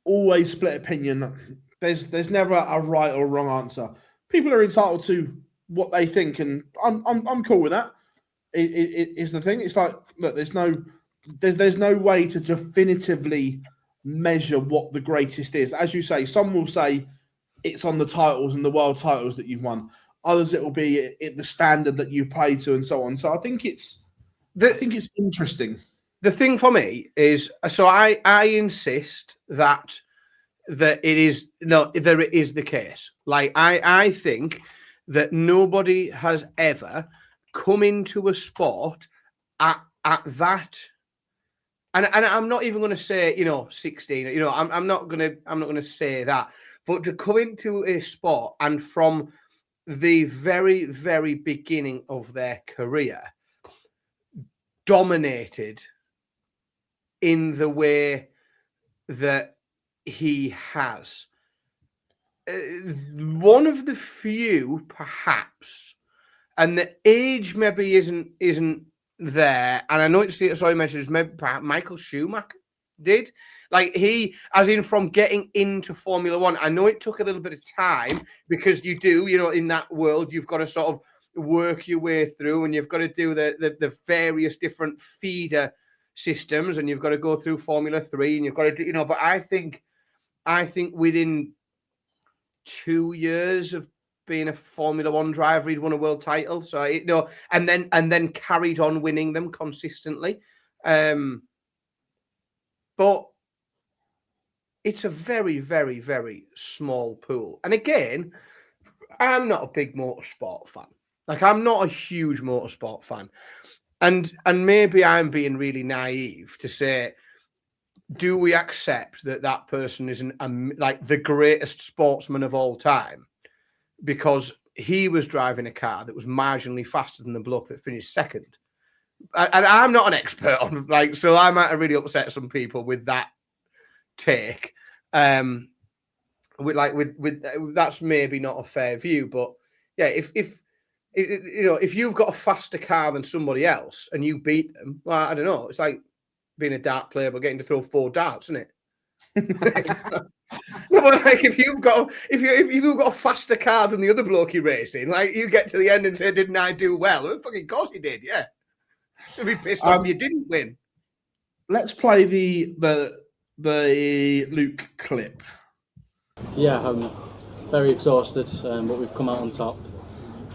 Speaker 1: always split opinion. There's never a right or wrong answer. People are entitled to what they think, and I'm cool with that. It is the thing. It's like, look, there's no way to definitively measure what the greatest is. As you say, some will say it's on the titles and the world titles that you've won. Others, it will be at the standard that you play to, and so on. So I think it's interesting.
Speaker 2: The thing for me is, so I insist that there is the case. Like, I think that nobody has ever come into a sport at that. And I'm not even going to say 16. I'm not going to say that. But to come into a sport and from the very, very beginning of their career dominated in the way that he has, one of the few, perhaps, and the age maybe isn't there. And I know it's sorry, mentioned maybe Michael Schumacher did. Like, he, as in from getting into Formula One, I know it took a little bit of time, because you do, in that world, you've got to sort of work your way through, and you've got to do the various different feeder systems, and you've got to go through Formula 3, and you've got to do, but I think within 2 years of being a Formula One driver, he'd won a world title. So, and then carried on winning them consistently. But it's a very, very, very small pool. And again, I'm not a big motorsport fan. Like, I'm not a huge motorsport fan. And maybe I'm being really naive to say, do we accept that person isn't like the greatest sportsman of all time because he was driving a car that was marginally faster than the bloke that finished second? And I'm not an expert on, like, so I might have really upset some people with that take. With that's maybe not a fair view, but yeah, if you've got a faster car than somebody else and you beat them, well, I don't know. It's like being a dart player but getting to throw 4 darts, isn't it? No, but like, if you've got a faster car than the other bloke you're racing, like, you get to the end and say, "Didn't I do well?" Well, fucking course you did, yeah. You'd be pissed off you didn't win.
Speaker 1: Let's play the Luke clip.
Speaker 3: Yeah, very exhausted, but we've come out on top,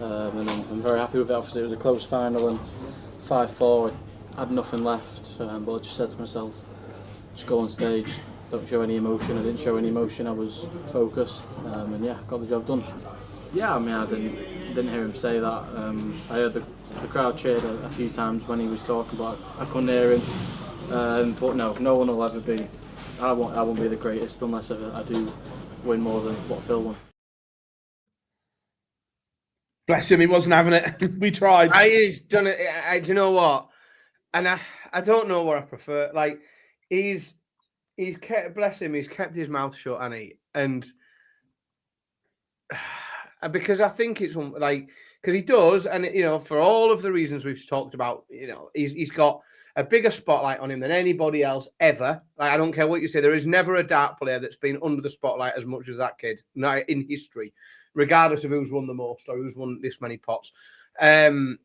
Speaker 3: and I'm very happy with it. Obviously, it was a close final, and 5-4, had nothing left, but I just said to myself, just go on stage, don't show any emotion. I didn't show any emotion, I was focused, and yeah, got the job done. Yeah, I mean, I didn't hear him say that. I heard the crowd cheered a few times when he was talking, but I couldn't hear him. But no one will ever be. I won't be the greatest unless I do win more than what Phil won.
Speaker 1: Bless him, he wasn't having it. We tried.
Speaker 2: He's done it. Do you know what? And I don't know what I prefer. Like, he's kept, bless him, he's kept his mouth shut, and because I think it's like, because he does, and you know, for all of the reasons we've talked about, you know, he's got a bigger spotlight on him than anybody else ever. Like, I don't care what you say, there is never a dart player that's been under the spotlight as much as that kid, not in history, regardless of who's won the most or who's won this many pots. And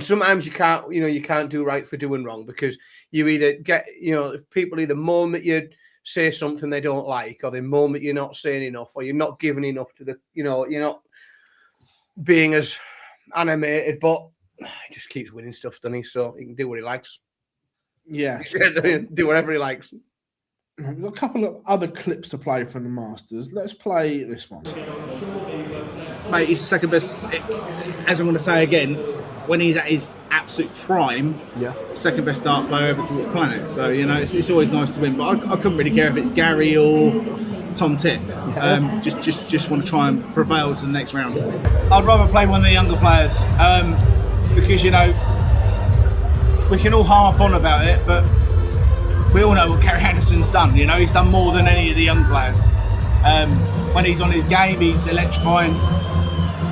Speaker 2: sometimes you can't do right for doing wrong, because you either get, you know, people either moan that you say something they don't like, or they moan that you're not saying enough, or you're not giving enough to the, you know, you're not being as animated, but he just keeps winning stuff, doesn't he? So he can do what he likes.
Speaker 1: Yeah.
Speaker 2: Do whatever he likes.
Speaker 1: We've got a couple of other clips to play from the Masters. Let's play this one.
Speaker 4: Mate, he's the second best, as I'm going to say again, when he's at his absolute prime, second best dart player ever to walk planet. So, you know, it's always nice to win. But I couldn't really care if it's Gary or Tom Tip. Just want to try and prevail to the next round. I'd rather play one of the younger players, because, you know, we can all harp on about it, but we all know what Gary Anderson's done. You know, he's done more than any of the young players. When he's on his game, he's electrifying,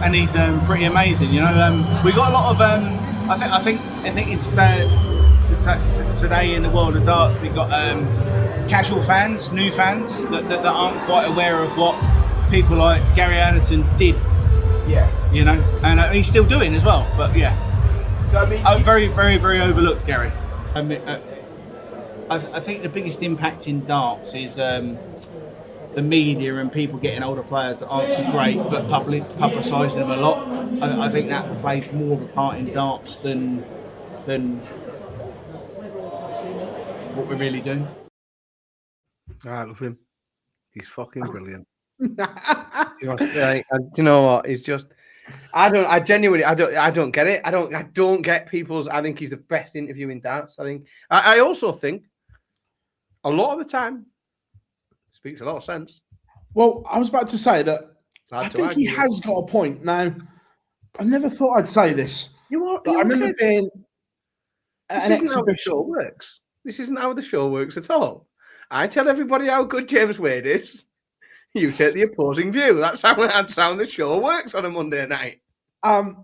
Speaker 4: and he's pretty amazing. You know, we got a lot of. I think it's today in the world of darts, we got casual fans, new fans that aren't quite aware of what people like Gary Anderson did. Yeah, you know, and he's still doing as well. But yeah, so, I mean, very, very, very overlooked, Gary. I think the biggest impact in darts is the media and people getting older players that aren't so great, but publicising them a lot. I think that plays more of a part in darts than what we really do.
Speaker 2: I love him. He's fucking brilliant. Do you know what? He's just. I don't get it. I don't get people's. I think he's the best interview in darts. I also think a lot of the time speaks a lot of sense.
Speaker 1: Well, I was about to say that I think he has got a point. Now, I never thought I'd say this. I remember being
Speaker 2: This isn't how the show works. This isn't how the show works at all. I tell everybody how good James Wade is. You take the opposing view. That's how the show works on a Monday night.
Speaker 1: I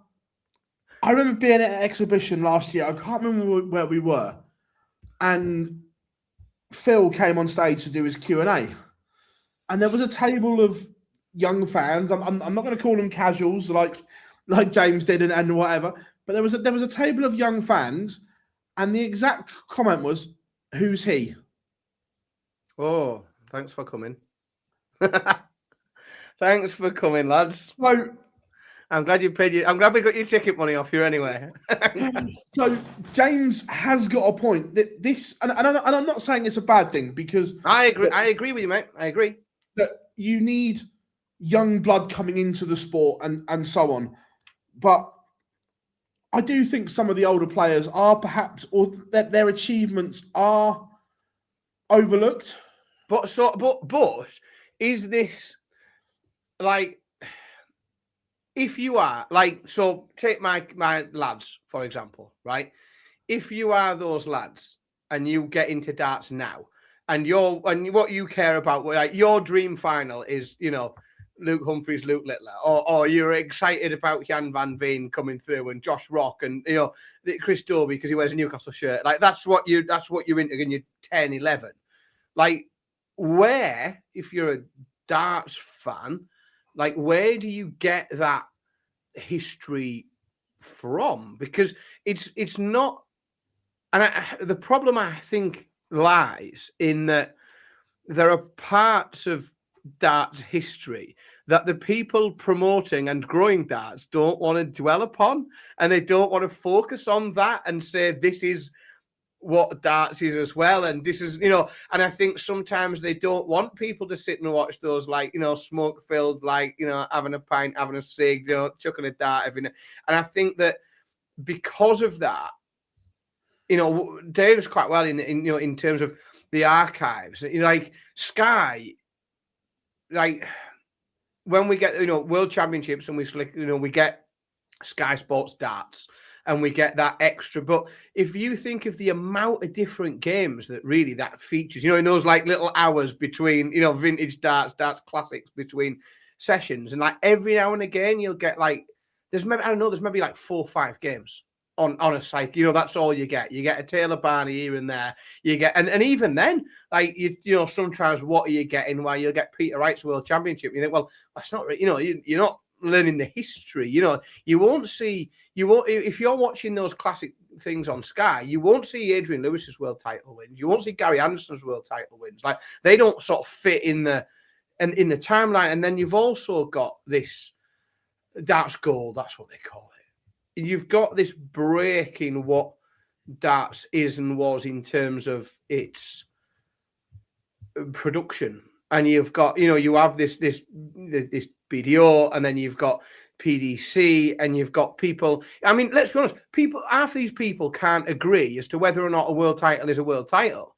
Speaker 1: remember being at an exhibition last year. I can't remember where we were, and Phil came on stage to do his Q&A, and there was a table of young fans. I'm not going to call them casuals like James did and whatever, but there was a table of young fans, and the exact comment was, "Who's he?"
Speaker 2: Oh, thanks for coming. Thanks for coming, lads.
Speaker 1: So
Speaker 2: I'm glad you paid I'm glad we got your ticket money off you anyway.
Speaker 1: So James has got a point that this, and I'm not saying it's a bad thing, because
Speaker 2: I agree with you, mate. I agree
Speaker 1: that you need young blood coming into the sport and so on. But I do think some of the older players are perhaps, or that their achievements are overlooked.
Speaker 2: But is this like, if you are like, so take my lads, for example, right? If you are those lads and you get into darts now, and what you care about, like your dream final is, you know, Luke Humphries, Luke Littler, or you're excited about Jan van Veen coming through and Josh Rock and, you know, Chris Dobie because he wears a Newcastle shirt. Like that's what you're into when you're 10, 11. Like, where, if you're a darts fan, like where do you get that history from? Because it's not, and the problem I think lies in that there are parts of darts history that the people promoting and growing darts don't want to dwell upon, and they don't want to focus on that and say this is what darts is as well, and this is, and I think sometimes they don't want people to sit and watch those, like, smoke filled, like, having a pint, having a cig, chucking a dart every night. And I think that because of that, Dave's quite well in terms of the archives, like Sky, like when we get World Championships and we select, we get Sky Sports Darts and we get that extra. But if you think of the amount of different games that features, in those like little hours between, vintage darts classics between sessions, and like every now and again you'll get like there's maybe like 4 or 5 games on a cycle. That's all you get. You get a Taylor Barney here and there. You get and even then, like sometimes what are you getting? Why you'll get Peter Wright's World Championship. You think, well, that's not you're not learning the history. You won't if you're watching those classic things on Sky, you won't see Adrian Lewis's world title wins. You won't see Gary Anderson's world title wins. Like they don't sort of fit in the timeline. And then you've also got this darts gold. That's what they call it. You've got this break in what darts is and was in terms of its production, and you've got you have this BDO, and then you've got PDC, and you've got people. I mean, let's be honest. Half these people can't agree as to whether or not a world title is a world title.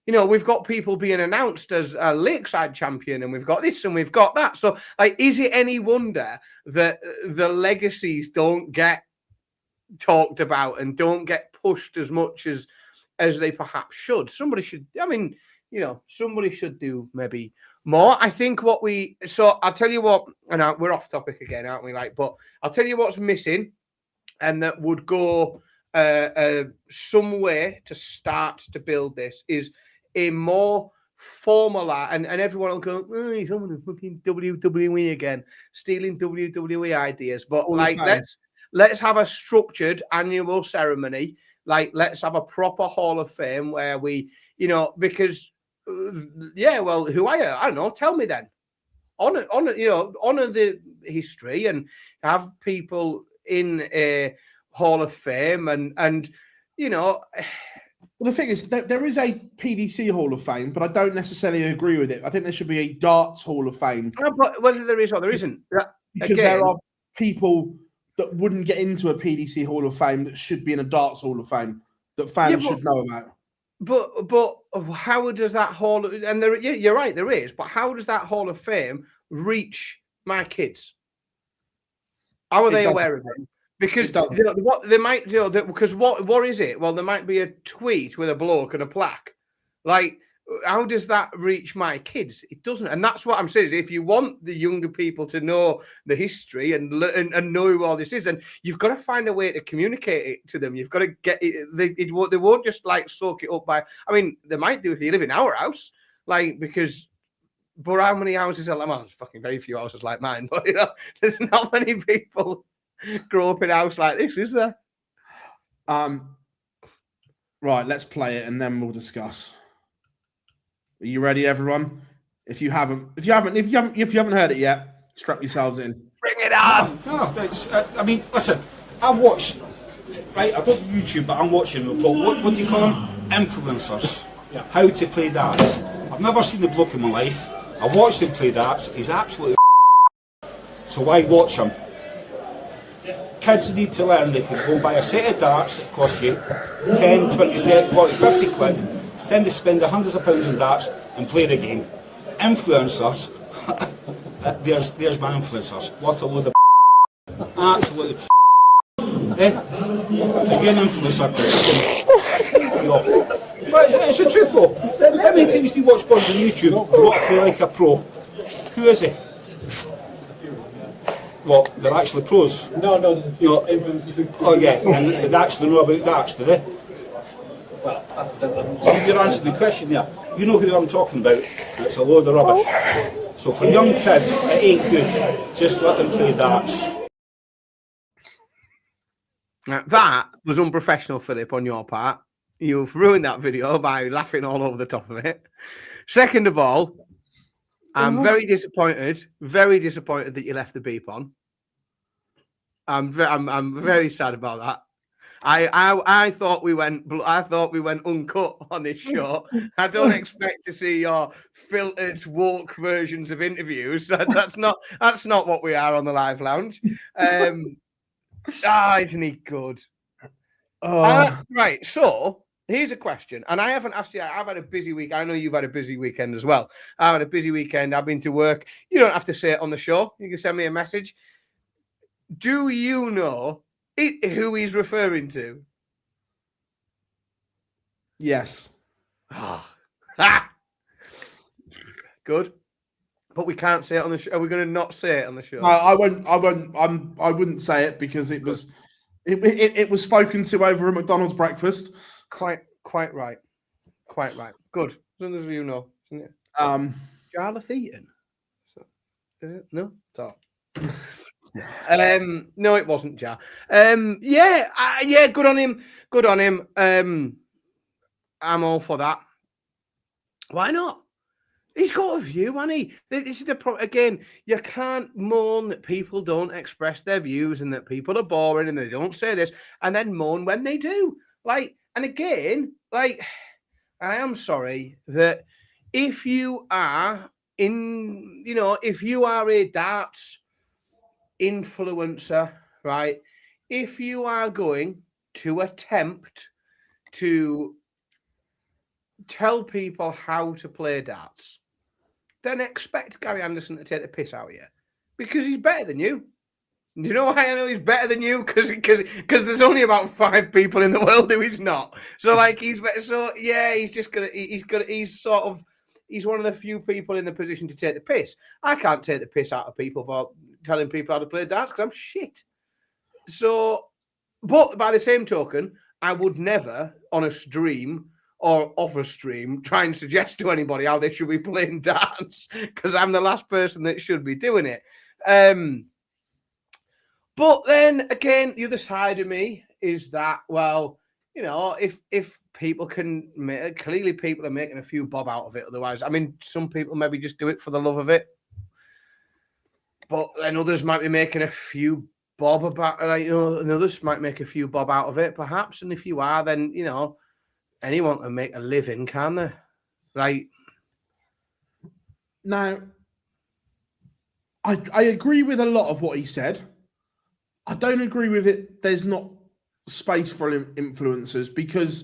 Speaker 2: We've got people being announced as a Lakeside champion, and we've got this and we've got that. So, like, is it any wonder that the legacies don't get talked about and don't get pushed as much as they perhaps should? Somebody should. I mean, somebody should do maybe more. I think so I'll tell you what, and we're off topic again, aren't we? But I'll tell you what's missing, and that would go some way to start to build this is a more formal, and everyone will go, oh, he's on the fucking WWE again, stealing WWE ideas. But let's have a structured annual ceremony. Like, let's have a proper Hall of Fame where we, because well, who are you? I don't know. Tell me then. Honor the history and have people in a Hall of Fame, and
Speaker 1: Well, the thing is, there is a PDC Hall of Fame, but I don't necessarily agree with it. I think there should be a Darts Hall of Fame.
Speaker 2: But whether there is or there isn't,
Speaker 1: because there are people that wouldn't get into a PDC Hall of Fame that should be in a Darts Hall of Fame that fans should know about.
Speaker 2: But how does that Hall? And you're right, there is. But how does that Hall of Fame reach my kids? How are they aware of it? Because what they might because what is it? Well, there might be a tweet with a bloke and a plaque. Like, how does that reach my kids? It doesn't, and that's what I'm saying. If you want the younger people to know the history and know who all this is, and you've got to find a way to communicate it to them. You've got to get it. They won't just like soak it up by. I mean, they might do if they live in our house, like because. But how many houses are like? Well, there's fucking very few houses like mine. But there's not many people grow up in a house like this, is there?
Speaker 1: Right, let's play it and then we'll discuss. Are you ready, everyone? If you haven't heard it yet, strap yourselves in.
Speaker 2: Bring it on!
Speaker 5: No, I mean, listen, I've watched, right? I don't do YouTube, but I'm watching. We've got what do you call them? Influencers. Yeah. How to play darts. I've never seen the bloke in my life. I watched him play darts. He's absolutely. So why watch him? Kids need to learn they can go buy a set of darts that cost you 10, 20, 30, 40, 50 quid, instead to spend hundreds of pounds on darts and play the game. Influencers, there's my influencers. What a load of absolute eh? You're an influencer, but it's the truth though. How many times do you watch boys on YouTube who want to play like a pro? Who is he? What, they're actually pros?
Speaker 3: No, there's a few influencers.
Speaker 5: Oh yeah, and they actually know about darts, do they?
Speaker 3: Well,
Speaker 5: see, you're answering the question there. You know who I'm talking about. It's a load of rubbish. So for young kids, it ain't good. Just let them play darts.
Speaker 2: That was unprofessional, Philip, on your part. You've ruined that video by laughing all over the top of it. Second of all, I'm very disappointed that you left the beep on. I'm very sad about that. I thought we went uncut on this show. I don't expect to see your filtered woke versions of interviews. That's not what we are on the Live Lounge. Isn't he good? Right. So here's a question, and I haven't asked you. I've had a busy week. I know you've had a busy weekend as well. I've had a busy weekend. I've been to work. You don't have to say it on the show. You can send me a message. Do you know who he's referring to?
Speaker 1: Yes.
Speaker 2: Good. But we can't say it on the show. Are we going to not say it on the show?
Speaker 1: No, I won't. I wouldn't say it because it was spoken to over a McDonald's breakfast.
Speaker 2: Quite right. Quite right. Good. As long as you know. Jarlath Eaton. So, is it? No? Stop. No, it wasn't Jar. Yeah, good on him. Good on him. I'm all for that. Why not? He's got a view, hasn't he? This is the problem. Again, you can't moan that people don't express their views and that people are boring and they don't say this, and then moan when they do. And again, I am sorry that if you are if you are a darts influencer, right? If you are going to attempt to tell people how to play darts, then expect Gary Anderson to take the piss out of you because he's better than you. Do you know why I know he's better than you? Because there's only about 5 people in the world who he's not. So he's better. So yeah, he's one of the few people in the position to take the piss. I can't take the piss out of people for telling people how to play darts because I'm shit. So, but by the same token, I would never on a stream or off a stream try and suggest to anybody how they should be playing darts because I'm the last person that should be doing it. But then again, the other side of me is that, well, if people can clearly people are making a few bob out of it. Otherwise, I mean, some people maybe just do it for the love of it. But then others might be making a few bob about and others might make a few bob out of it, perhaps. And if you are, then anyone can make a living, can they? Right.
Speaker 1: Now, I agree with a lot of what he said. I don't agree with it. There's not space for influencers because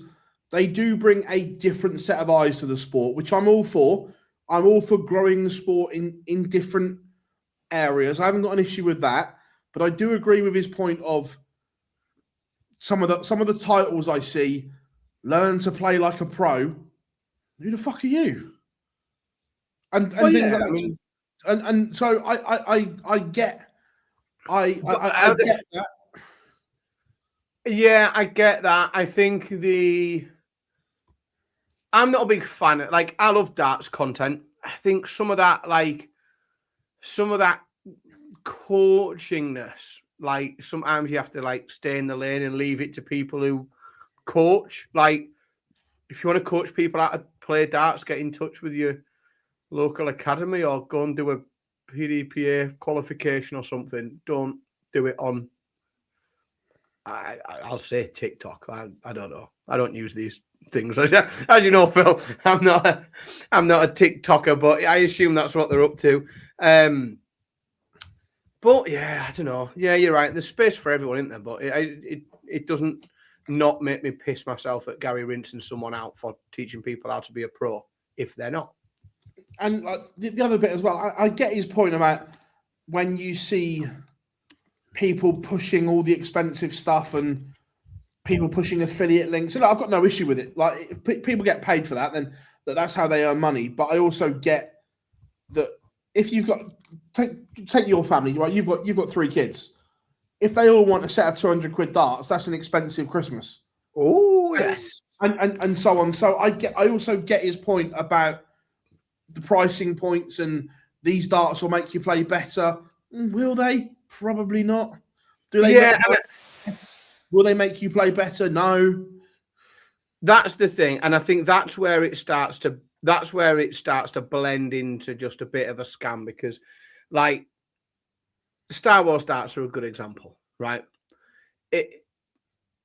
Speaker 1: they do bring a different set of eyes to the sport, which I'm all for. I'm all for growing the sport in different areas. I haven't got an issue with that, but I do agree with his point of some of the titles I see. Learn to play like a pro. Who the fuck are you? And things like that. I mean, and so I get. I get that.
Speaker 2: Yeah, I get that. I think I'm not a big fan of, I love darts content. I think some of that coachingness, sometimes you have to stay in the lane and leave it to people who coach. If you want to coach people how to play darts, get in touch with your local academy or go and do a PDPA qualification or something. Don't do it on I'll say TikTok. I don't know. I don't use these things. As you know, Phil, I'm not a TikToker, but I assume that's what they're up to. But yeah, I don't know. Yeah, you're right. There's space for everyone, isn't there? But it doesn't not make me piss myself at Gary rinsing someone out for teaching people how to be a pro if they're not.
Speaker 1: And the other bit as well, I get his point about when you see people pushing all the expensive stuff and people pushing affiliate links. And I've got no issue with it. If people get paid for that, then that's how they earn money. But I also get that if you've got take your family, right? You've got 3 kids. If they all want a set of 200 quid darts, that's an expensive Christmas.
Speaker 2: Oh yes,
Speaker 1: and so on. So I also get his point about the pricing points and these darts will make you play better. Will they? Probably not. Do they?
Speaker 2: Yeah.
Speaker 1: Will they make you play better? No.
Speaker 2: That's the thing, and I think that's where it starts to that's where it starts to blend into just a bit of a scam, because like Star Wars darts are a good example, right?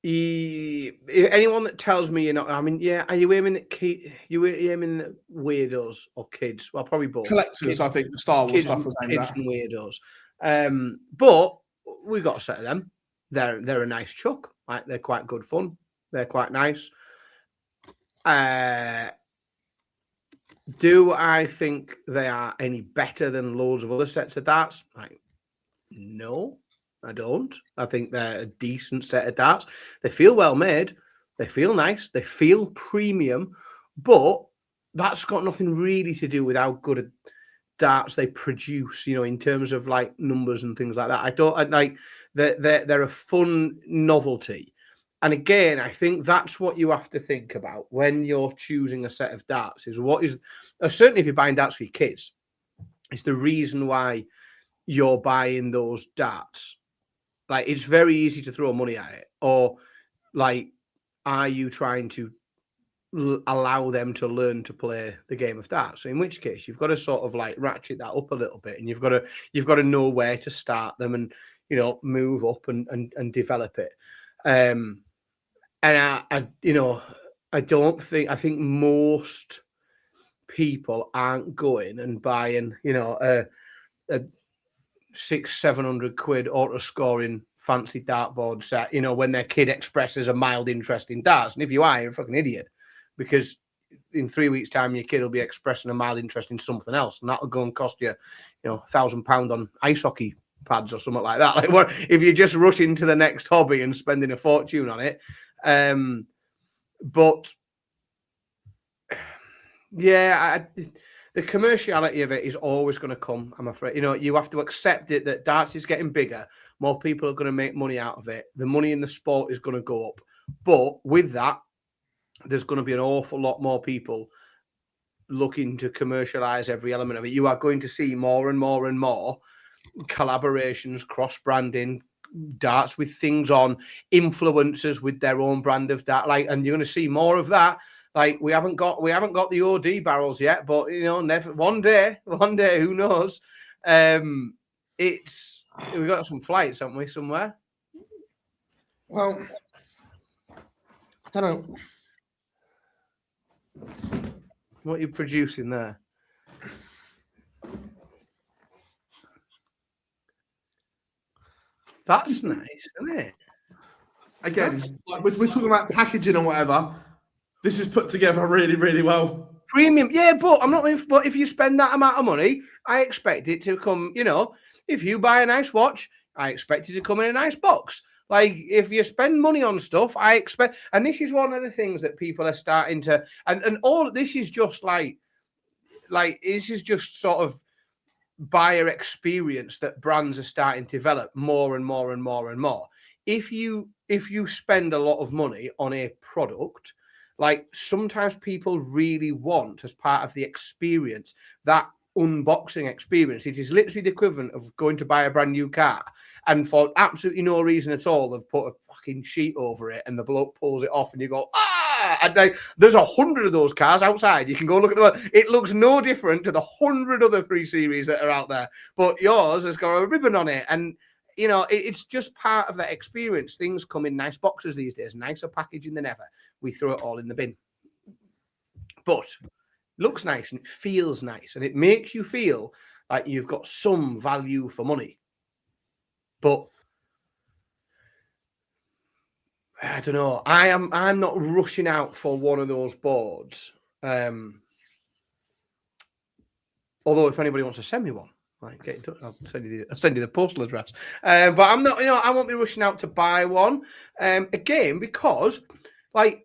Speaker 2: Anyone that tells me you're not, I mean, yeah, are you aiming at aiming at weirdos or kids? Well, probably both.
Speaker 1: Collectors,
Speaker 2: kids,
Speaker 1: I think the Star Wars stuff was aimed
Speaker 2: kids
Speaker 1: at.
Speaker 2: and weirdos. But we got a set of them. They're a nice chuck. Right? They're quite good fun. They're quite nice. Do I think they are any better than loads of other sets of darts? Like, no, I don't. I think they're a decent set of darts. They feel well made. They feel nice. They feel premium. But that's got nothing really to do with how good a darts they produce, in terms of like numbers and things like that. I like they're a fun novelty. And again, I think that's what you have to think about when you're choosing a set of darts, is what is, certainly if you're buying darts for your kids, it's the reason why you're buying those darts. Like, it's very easy to throw money at it. Or like, are you trying to allow them to learn to play the game of darts? So in which case, you've got to sort of like ratchet that up a little bit, and you've got to know where to start them, and move up and develop it. And I think most people aren't going and buying, a 600-700 quid auto scoring fancy dartboard set, when their kid expresses a mild interest in darts. And if you are, you're a fucking idiot, because in 3 weeks' time, your kid will be expressing a mild interest in something else, and that'll go and cost you, £1,000 on ice hockey pads or something like that. Like, what if you just rush into the next hobby and spending a fortune on it? But yeah, the commerciality of it is always going to come, I'm afraid. You have to accept it, that darts is getting bigger. More people are going to make money out of it. The money in the sport is going to go up. But with that, there's going to be an awful lot more people looking to commercialize every element of it. You are going to see more and more and more collaborations, cross-branding, darts with things on, influencers with their own brand of dart, and you're going to see more of that. Like, we haven't got the OD barrels yet, but never, one day, who knows? We've got some flights, haven't we, somewhere?
Speaker 1: Well, I don't know.
Speaker 2: What are you producing there? That's nice, isn't it?
Speaker 1: Again, like we're talking about packaging and whatever. This is put together really, really well.
Speaker 2: Premium, yeah, but I'm not. But if you spend that amount of money, I expect it to come. If you buy a nice watch, I expect it to come in a nice box. Like, if you spend money on stuff, I expect. And this is one of the things that people are starting to. And all this is just like this is just sort of buyer experience that brands are starting to develop more and more and more and more. If you spend a lot of money on a product, like, sometimes people really want, as part of the experience, that unboxing experience. It is literally the equivalent of going to buy a brand new car, and for absolutely no reason at all, they've put a fucking sheet over it, and the bloke pulls it off, and you go, ah! And there's 100 of those cars outside. You can go look at them. It looks no different to the 100 other 3 Series that are out there, but yours has got a ribbon on it, and it's just part of that experience. Things come in nice boxes these days, nicer packaging than ever. We throw it all in the bin, but it looks nice and it feels nice, and it makes you feel like you've got some value for money. But I don't know. I'm not rushing out for one of those boards. Although, if anybody wants to send me one, like, get in touch. I'll send you the postal address. But I'm not. I won't be rushing out to buy one. Again, because, like,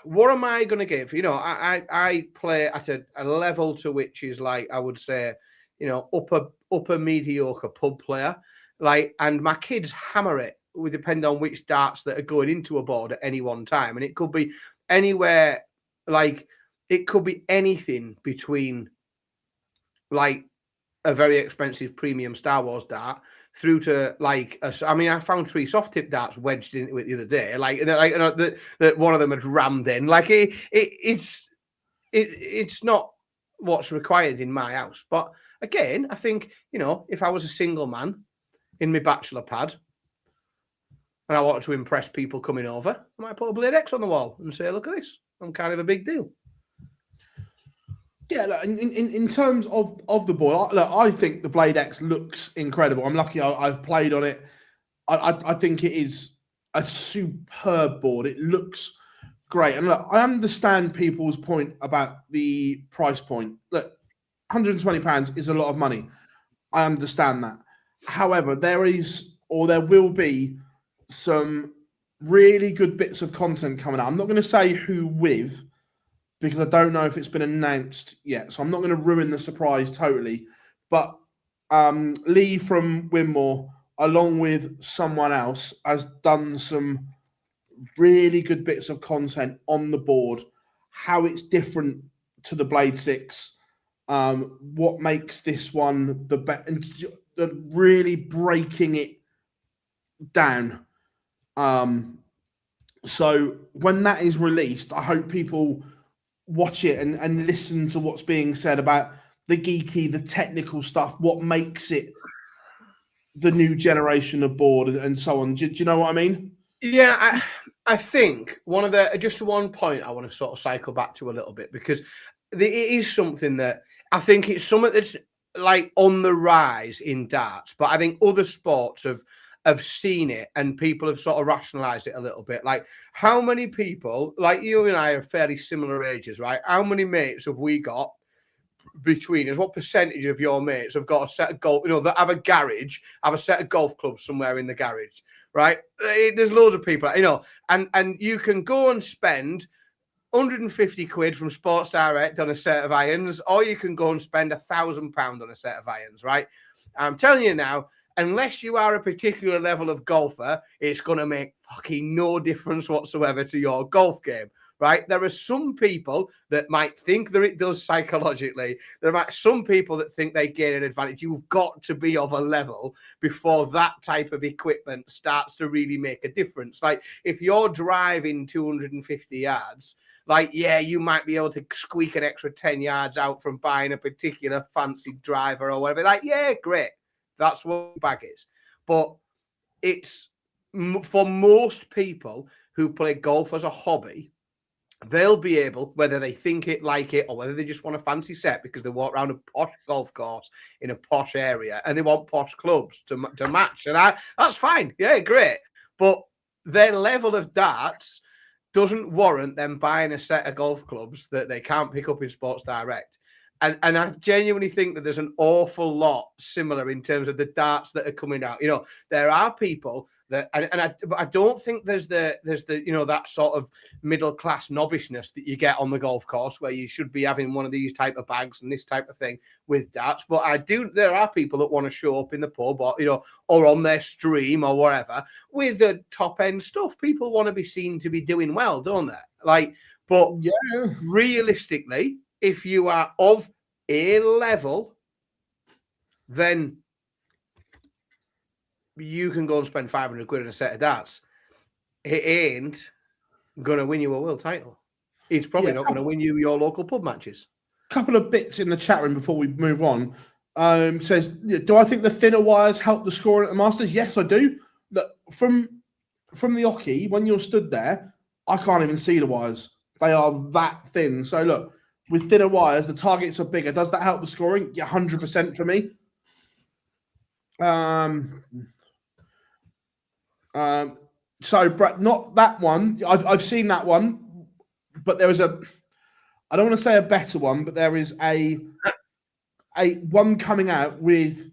Speaker 2: what am I going to give? I play at a level to which is, like, I would say, upper mediocre pub player. Like, and my kids hammer it. We depend on which darts that are going into a board at any one time, and it could be anywhere. Like, it could be anything between, like, a very expensive premium Star Wars dart through to, like, I found 3 soft tip darts wedged into it the other day, that one of them had rammed in. Like, it's it's not what's required in my house. But again, I think, if I was a single man in my bachelor pad and I wanted to impress people coming over, I might put a Blade X on the wall and say, look at this, I'm kind of a big deal.
Speaker 1: Yeah, look, in terms of the board, I think the Blade X looks incredible. I'm lucky I've played on it. I think it is a superb board. It looks great. And look, I understand people's point about the price point. Look, £120 is a lot of money. I understand that. However, there will be some really good bits of content coming out. I'm not going to say who with, because I don't know if it's been announced yet. So I'm not going to ruin the surprise totally. But Lee from Winmore, along with someone else, has done some really good bits of content on the board, how it's different to the Blade 6, what makes this one the best, and really breaking it down. So when that is released, I hope people watch it and listen to what's being said about the geeky, the technical stuff, what makes it the new generation of board and so on. Do you know what I mean?
Speaker 2: Yeah, I think just one point I want to sort of cycle back to a little bit, because it is something that I think it's something that's like on the rise in darts, but I think other sports have seen it and people have sort of rationalized it a little bit. Like, how many people, like you and I are fairly similar ages, right? How many mates have we got between us? What percentage of your mates have got a set of golf, that have a garage, have a set of golf clubs somewhere in the garage, right? There's loads of people, and you can go and spend 150 quid from Sports Direct on a set of irons, or you can go and spend £1,000 on a set of irons, right? I'm telling you now, unless you are a particular level of golfer, it's going to make fucking no difference whatsoever to your golf game, right? There are some people that might think that it does psychologically. There are some people that think they gain an advantage. You've got to be of a level before that type of equipment starts to really make a difference. Like, if you're driving 250 yards, like, yeah, you might be able to squeak an extra 10 yards out from buying a particular fancy driver or whatever. Like, yeah, great. That's what the bag is. But it's, for most people who play golf as a hobby, they'll be able, whether they think it, like it, or whether they just want a fancy set because they walk around a posh golf course in a posh area and they want posh clubs to match. And that's fine. Yeah, great. But their level of darts doesn't warrant them buying a set of golf clubs that they can't pick up in Sports Direct. And I genuinely think that there's an awful lot similar in terms of the darts that are coming out. There are people that, and I don't think there's the that sort of middle class nobbishness that you get on the golf course where you should be having one of these type of bags and this type of thing with darts. But there are people that want to show up in the pub or on their stream or whatever with the top end stuff. People want to be seen to be doing well, don't they? But yeah, realistically, if you are of a level, then you can go and spend 500 quid on a set of darts. It ain't going to win you a world title. It's probably not going to win you your local pub matches.
Speaker 1: Couple of bits in the chat room before we move on. Says, do I think the thinner wires help the scoring at the Masters? Yes, I do. Look, from the oche, when you're stood there, I can't even see the wires. They are that thin. So look, with thinner wires, the targets are bigger. Does that help the scoring? Yeah, 100% for me. So, Brett, not that one. I've seen that one, but there is I don't want to say a better one, but there is a one coming out with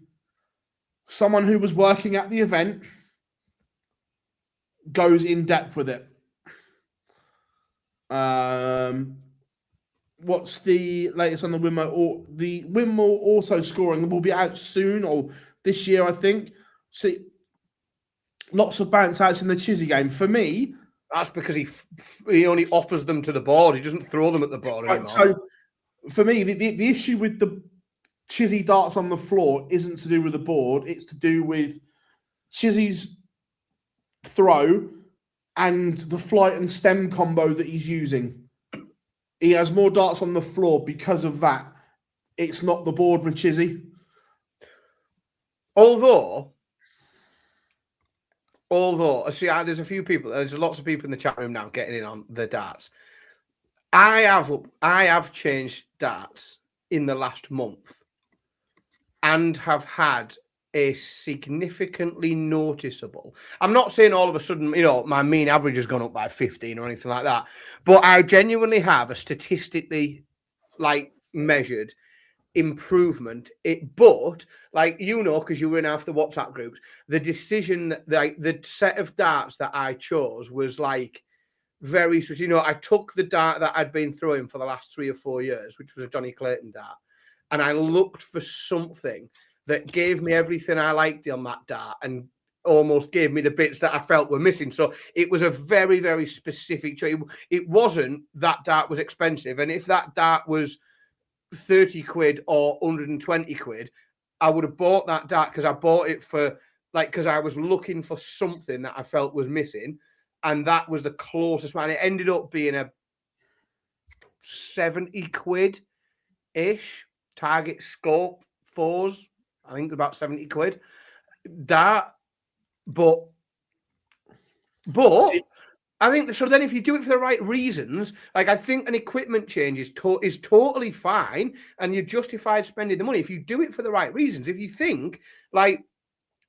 Speaker 1: someone who was working at the event, goes in depth with it. What's the latest on the Winmore? The Winmore also scoring will be out soon, or this year, I think. See, lots of bounce outs in the Chizzy game. For me,
Speaker 2: that's because he only offers them to the board. He doesn't throw them at the board anymore.
Speaker 1: So, for me, the issue with the Chizzy darts on the floor isn't to do with the board. It's to do with Chizzy's throw and the flight and stem combo that he's using. he has more darts on the floor because of that. It's not the board with Chizzy.
Speaker 2: Although, see, there's a few people, there's lots of people in the chat room now getting in on the darts. I have changed darts in the last month and have had a significantly noticeable. I'm not saying all of a sudden, my mean average has gone up by 15 or anything like that, but I genuinely have a statistically measured improvement. But because you were in after WhatsApp groups, the decision that the set of darts that I chose was very sweet. I took the dart that I'd been throwing for the last 3 or 4 years, which was a Johnny Clayton dart, and I looked for something that gave me everything I liked on that dart and almost gave me the bits that I felt were missing. So it was a very, very specific choice. It wasn't that dart was expensive. And if that dart was 30 quid or 120 quid, I would have bought that dart because I bought it for because I was looking for something that I felt was missing. And that was the closest one. It ended up being a 70 quid-ish target scope 4s. I think about 70 quid. But I think so. Then, if you do it for the right reasons, I think an equipment change is totally fine, and you're justified spending the money if you do it for the right reasons. If you think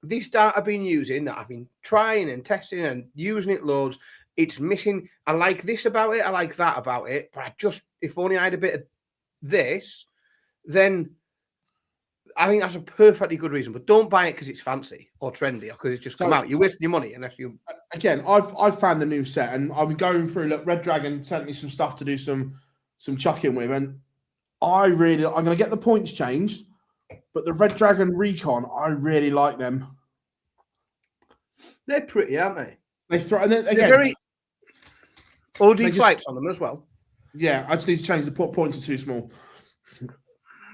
Speaker 2: this dart I've been using, that I've been trying and testing and using it loads, it's missing. I like this about it. I like that about it. But if only I had a bit of this, then I think that's a perfectly good reason. But don't buy it because it's fancy or trendy or because it's just come out. You're wasting your money unless you.
Speaker 1: Again, I've found the new set, and I'm going through. Look, Red Dragon sent me some stuff to do some chucking with, and I'm going to get the points changed. But the Red Dragon Recon, I really like them.
Speaker 2: They're pretty, aren't they?
Speaker 1: They're
Speaker 2: very OD flights on them as well.
Speaker 1: Yeah, I just need to change the points are too small.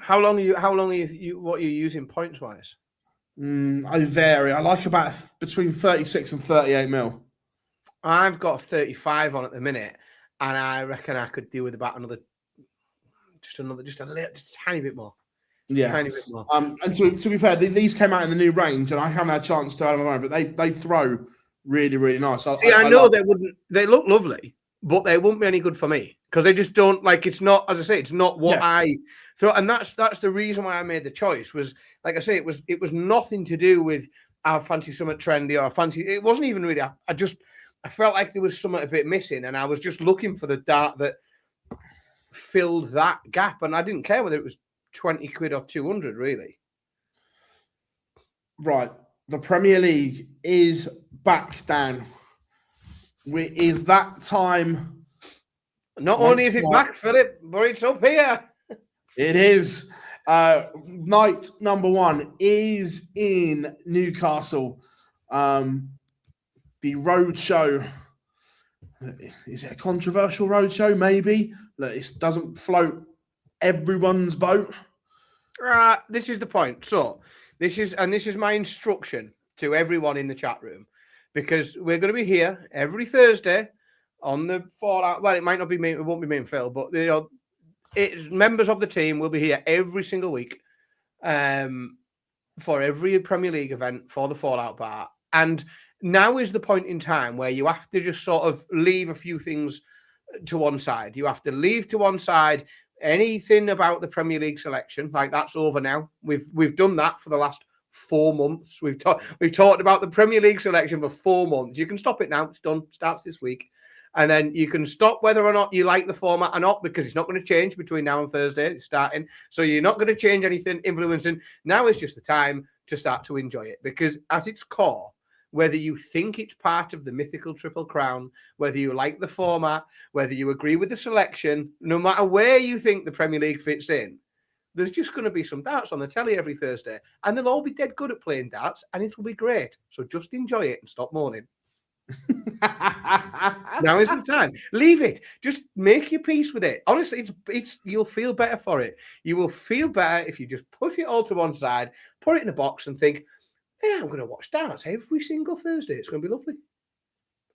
Speaker 2: How long are you? What are you using points wise?
Speaker 1: I vary. I like about between 36 and 38 mil.
Speaker 2: I've got 35 on at the minute, and I reckon I could do with about just a tiny bit more.
Speaker 1: Yeah,
Speaker 2: tiny bit more.
Speaker 1: And to be fair, these came out in the new range, and I haven't had a chance to have them around, but they throw really, really nice.
Speaker 2: I know they wouldn't. They look lovely, but they wouldn't be any good for me because they just don't It's not, as I say, it's not what I throw, and that's the reason why I made the choice. Was like I say, it was nothing to do with our fancy something trendy or fancy. It wasn't even really. I felt like there was something a bit missing, and I was just looking for the dart that filled that gap, and I didn't care whether it was 20 quid or 200, really.
Speaker 1: Right. The Premier League is back down. Is that time?
Speaker 2: Not only is it back, Philip, but it's up here.
Speaker 1: It is. Night number 1 is in Newcastle. The road show. Is it a controversial road show? Maybe. Look, it doesn't float everyone's boat.
Speaker 2: This is the point. So this is my instruction to everyone in the chat room, because we're going to be here every Thursday on the Fallout. Well, it might not be me. It won't be me and Phil, but it's members of the team will be here every single week for every Premier League event for the Fallout Bar. And now is the point in time where you have to just sort of leave a few things to one side. You have to leave to one side anything about the Premier League selection. That's over now. We've done that for the last 4 months. We've talked about the Premier League selection for 4 months. You can stop it now. It's done. Starts this week. And then you can stop whether or not you like the format or not, because it's not going to change between now and Thursday. It's starting. So you're not going to change anything influencing. Now is just the time to start to enjoy it, because at its core, whether you think it's part of the mythical Triple Crown, whether you like the format, whether you agree with the selection, no matter where you think the Premier League fits in, there's just going to be some darts on the telly every Thursday, and they'll all be dead good at playing darts, and it will be great. So just enjoy it and stop moaning. Now is the time. Leave it. Just make your peace with it. Honestly, it's you'll feel better for it. You will feel better if you just push it all to one side, put it in a box, and think, yeah, I'm going to watch darts every single Thursday. It's going to be lovely.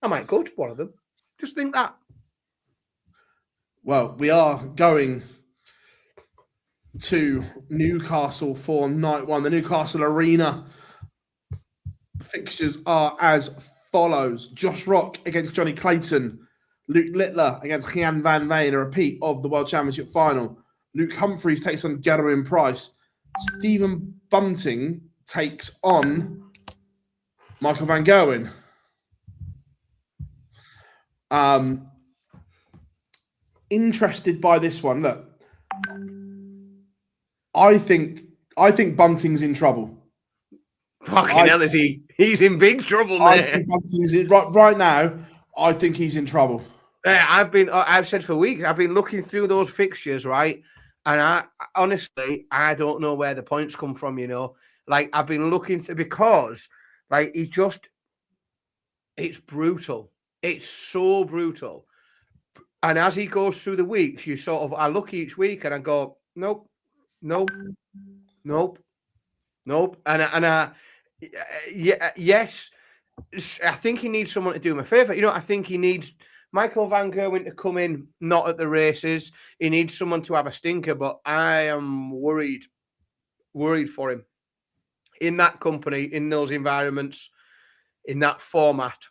Speaker 2: I might go to one of them. Just think that.
Speaker 1: Well, we are going to Newcastle for night one. The Newcastle Arena fixtures are as follows. Josh Rock against Johnny Clayton. Luke Littler against Gian Van Veen, a repeat of the World Championship final. Luke Humphreys takes on Gerwin Price. Stephen Bunting takes on Michael Van Gerwen. Interested by this one. Look, I think Bunting's in trouble.
Speaker 2: Fucking hell, is he? He's in big trouble,
Speaker 1: I
Speaker 2: mate.
Speaker 1: think Bunting's in, right now. I think he's in trouble.
Speaker 2: I've said for weeks, I've been looking through those fixtures, right? And I honestly, I don't know where the points come from, you know. Like, I've been looking because, like, it's brutal. It's so brutal. And as he goes through the weeks, I look each week and I go, nope. Yes, I think he needs someone to do him a favour. You know, I think he needs Michael Van Gerwen to come in, not at the races. He needs someone to have a stinker, but I am worried for him. In that company, in those environments, in that format,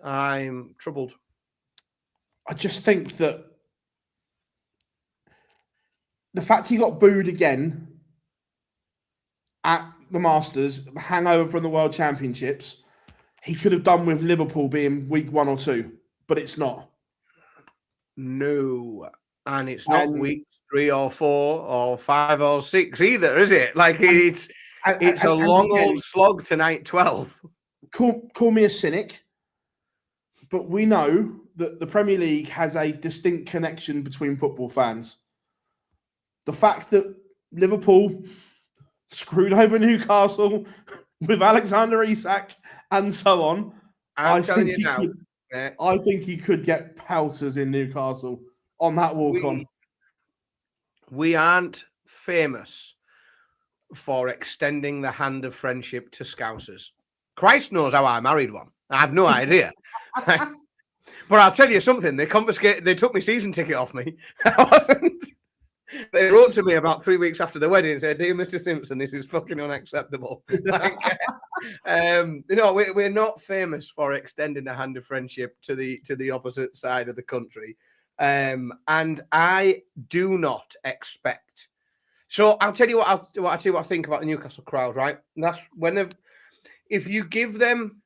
Speaker 2: I'm troubled.
Speaker 1: I just think that the fact he got booed again at the Masters, the hangover from the World Championships, he could have done with Liverpool being week 1 or 2, but it's not.
Speaker 2: No, and it's not week 3 or 4 or 5 or 6 either, is it? Like, it's a long old slog to night 12.
Speaker 1: Call me a cynic, but we know that the Premier League has a distinct connection between football fans. The fact that Liverpool screwed over Newcastle with Alexander Isak and so on, I think he could get pelters in Newcastle on that walk-on.
Speaker 2: We aren't famous for extending the hand of friendship to Scousers. Christ knows how I married one. I have no idea. But I'll tell you something. They took my season ticket off me. I wasn't. They wrote to me about 3 weeks after the wedding and said, "Dear Mr. Simpson, this is fucking unacceptable." Like, we're not famous for extending the hand of friendship to the opposite side of the country. And I do not expect. So I'll tell you what I think about the Newcastle crowd, right? And that's if you give them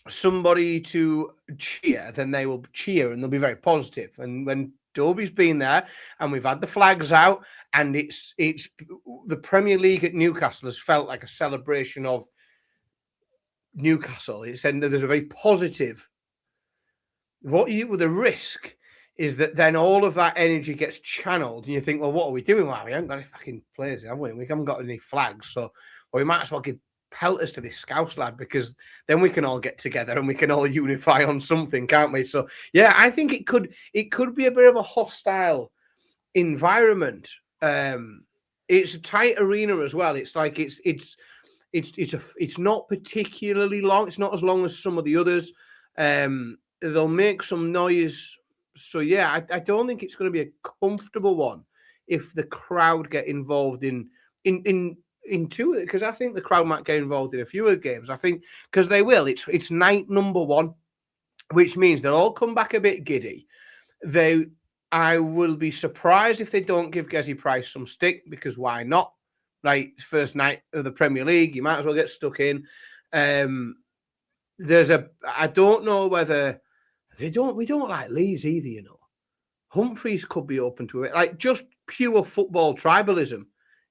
Speaker 2: somebody to cheer, then they will cheer and they'll be very positive. And when Dobie's been there and we've had the flags out and it's the Premier League at Newcastle has felt like a celebration of Newcastle. There's a very positive. The risk is that then all of that energy gets channeled and you think, well, what are we doing? Well, we haven't got any fucking players, have we? We haven't got any flags, so we might as well give pelters to this Scouse lad, because then we can all get together and we can all unify on something, can't we? So yeah, I think it could be a bit of a hostile environment. It's a tight arena as well. It's like it's not particularly long. It's not as long as some of the others. They'll make some noise. So yeah, I don't think it's going to be a comfortable one if the crowd get involved in two, because I think the crowd might get involved in a few of the games. I think because they will. It's night number 1, which means they'll all come back a bit giddy. I will be surprised if they don't give Gezi Price some stick, because why not? Like, first night of the Premier League, you might as well get stuck in. I don't know whether we don't like Leeds either, you know. Humphreys could be open to it, like just pure football tribalism.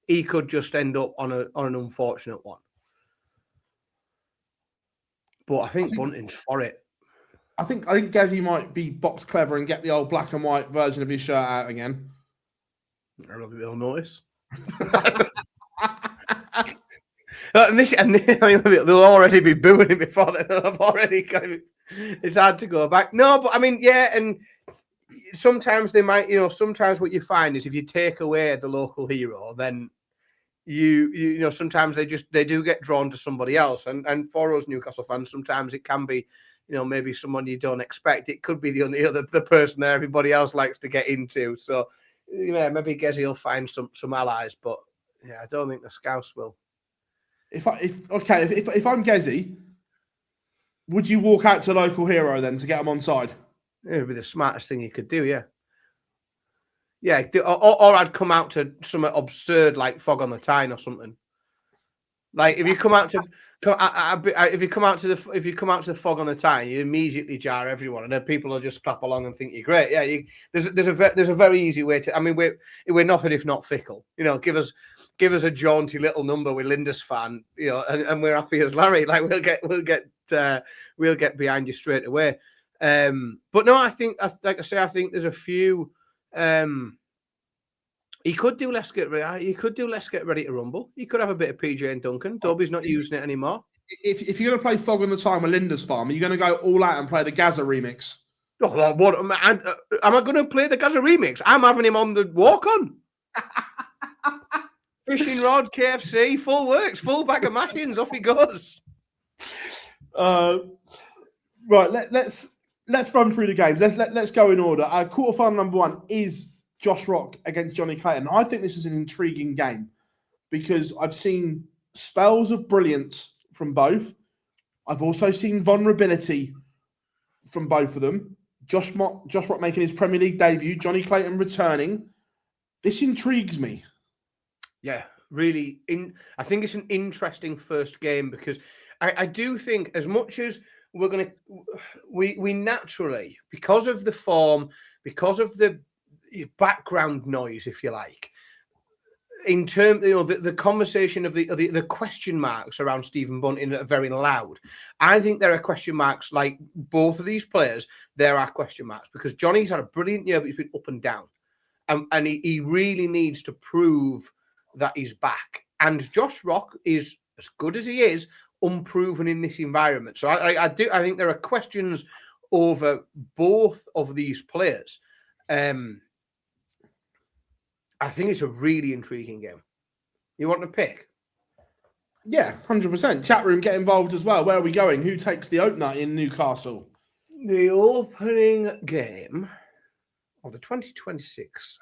Speaker 2: He could just end up on an unfortunate one. But I think Bunting's for it.
Speaker 1: I think Gezi might be box clever and get the old black and white version of his shirt out again.
Speaker 2: I don't think they'll notice. They'll already be booing him before they've already it's hard to go back. No, but I mean, yeah, and sometimes they might, sometimes what you find is if you take away the local hero, then you know, sometimes they do get drawn to somebody else, and for us Newcastle fans, sometimes it can be, you know, maybe someone you don't expect. It could be the person that everybody else likes to get into. So yeah, maybe Gezi will find some allies, but yeah, I don't think the Scouts will.
Speaker 1: If I'm Gezi, would you walk out to local hero then to get him on side?
Speaker 2: It would be the smartest thing you could do, yeah. Yeah, or I'd come out to something absurd like Fog on the Tyne or something. Like if you come out to the Fog on the Tyne, you immediately jar everyone, and then people will just clap along and think you're great. Yeah, there's a very easy way to. I mean, we're nothing if not fickle. You know, give us a jaunty little number with Lindisfarne, you know, and we're happy as Larry. Like we'll get behind you straight away. But no, I think, like I say, I think there's a few. He could do Let's Get Ready. He could do Let's Get Ready to Rumble. He could have a bit of PJ and Duncan. Dobby's not using it anymore.
Speaker 1: If you're going to play Fog on the Time with Lindisfarne, are you going to go all out and play the Gaza remix?
Speaker 2: Oh, well, what am I going to play the Gaza remix? I'm having him on the walk-on. Fishing rod, KFC, full works, full bag of mashings. Off he goes.
Speaker 1: Right, let's run through the games. Let's go in order. Quarterfinal number 1 is Josh Rock against Johnny Clayton. I think this is an intriguing game because I've seen spells of brilliance from both. I've also seen vulnerability from both of them. Josh Rock making his Premier League debut, Johnny Clayton returning. This intrigues me.
Speaker 2: Yeah, really. I think it's an interesting first game because I do think, as much as we naturally, because of the form, because of the background noise, if you like, in terms, you know, the conversation of the question marks around Stephen Bunting are very loud. I think there are question marks, like both of these players. There are question marks because Johnny's had a brilliant year, but he's been up and down, and he really needs to prove that he's back. And Josh Rock is, as good as he is, unproven in this environment. So I think there are questions over both of these players. I think it's a really intriguing game. You want to pick?
Speaker 1: Yeah, 100%. Chat room, get involved as well. Where are we going? Who takes the opener in Newcastle?
Speaker 2: The opening game of the 2026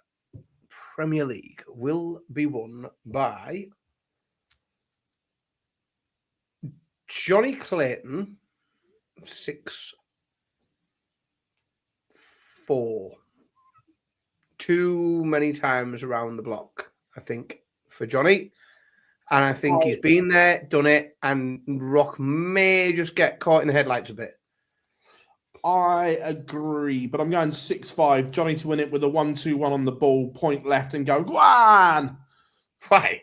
Speaker 2: Premier League will be won by Johnny Clayton, 6-4. Too many times around the block, I think, for Johnny. And I think he's been there, done it, and Rock may just get caught in the headlights a bit.
Speaker 1: I agree, but I'm going 6-5. Johnny to win it with a 1-2-1 on the ball, point left, and go, go on!
Speaker 2: Why?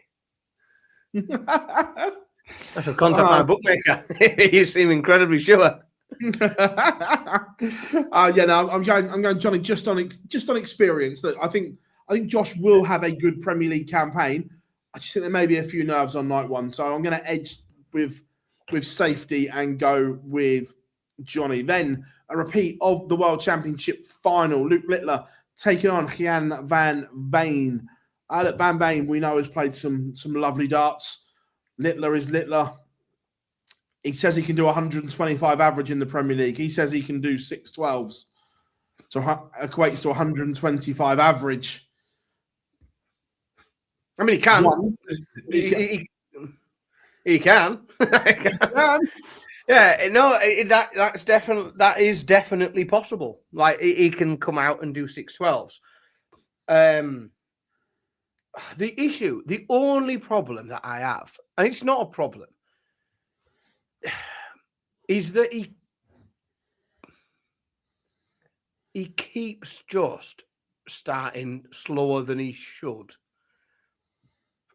Speaker 2: I should contact my bookmaker. You seem incredibly sure.
Speaker 1: I'm going Johnny just on experience. Look, I think Josh will have a good Premier League campaign. I just think there may be a few nerves on night one, so I'm going to edge with safety and go with Johnny. Then a repeat of the World Championship final. Luke Littler taking on Jan van Veen. Look, Van Veen, we know, has played some lovely darts. Littler is Littler. He says he can do 125 average in the Premier League. He says he can do 612s. So equates to 125 average.
Speaker 2: I mean, he can. He can. Yeah, no, that is definitely possible. Like he can come out and do 612s. The only problem that I have, and it's not a problem, is that he keeps just starting slower than he should.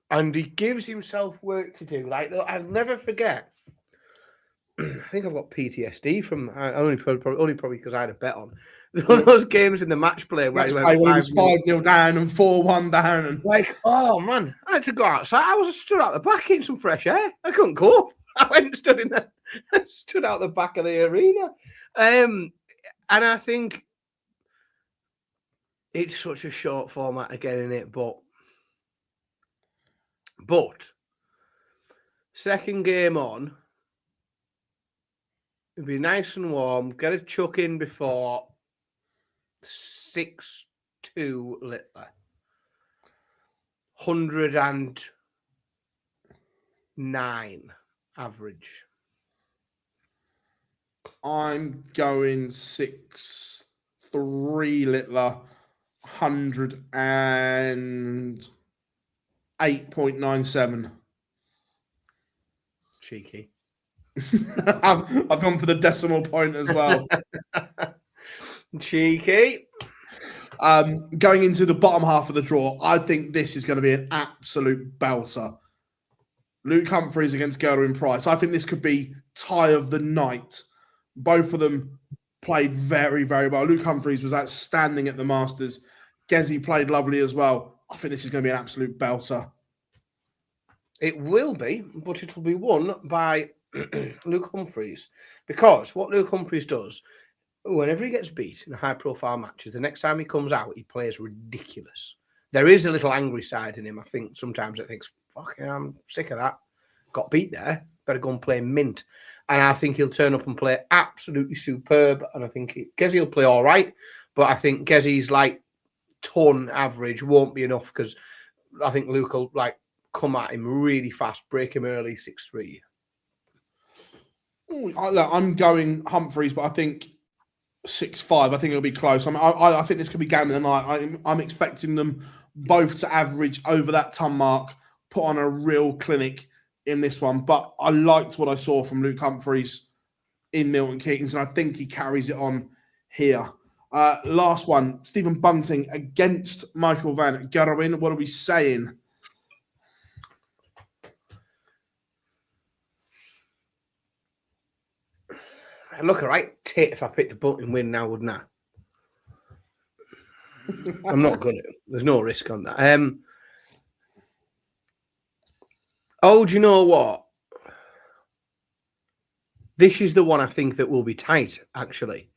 Speaker 2: And he gives himself work to do. Like, I'll never forget. I think I've got PTSD from only probably because I had a bet on those games in the match play where he went
Speaker 1: 5-0 down and 4-1 down, and
Speaker 2: like, oh man, I had to go outside. I was stood out the back getting some fresh air. I couldn't go. I went and stood out the back of the arena, and I think it's such a short format again in it, but But second game on, it'd be nice and warm. Get a chuck in before 6-2 Littler. 109 average.
Speaker 1: I'm going 6-3 Littler. 108.97.
Speaker 2: Cheeky.
Speaker 1: I've gone for the decimal point as well.
Speaker 2: Cheeky.
Speaker 1: Going into the bottom half of the draw, I think this is going to be an absolute belter. Luke Humphries against Gerwin Price. I think this could be tie of the night. Both of them played very, very well. Luke Humphries was outstanding at the Masters. Gezi played lovely as well. I think this is going to be an absolute belter.
Speaker 2: It will be, but it'll be won by Luke Humphries. Because what Luke Humphries does, whenever he gets beat in high-profile matches, the next time he comes out, he plays ridiculous. There is a little angry side in him. I think sometimes it thinks, fuck yeah, I'm sick of that. Got beat there. Better go and play mint. And I think he'll turn up and play absolutely superb. And I think Gezi will play all right. But I think Gezi's like ton average won't be enough because I think Luke will like come at him really fast, break him early, 6-3.
Speaker 1: I'm going Humphries, but I think 6-5. I think it'll be close. I think this could be game of the night. I'm expecting them both to average over that ton mark, put on a real clinic in this one. But I liked what I saw from Luke Humphries in Milton Keynes, and I think he carries it on here. Last one, Stephen Bunting against Michael van Gerwen. What are we saying?
Speaker 2: I look all right tit if I picked a Bunting win now, wouldn't I? I'm not going to. There's no risk on that. Oh, do you know what? This is the one I think that will be tight, actually.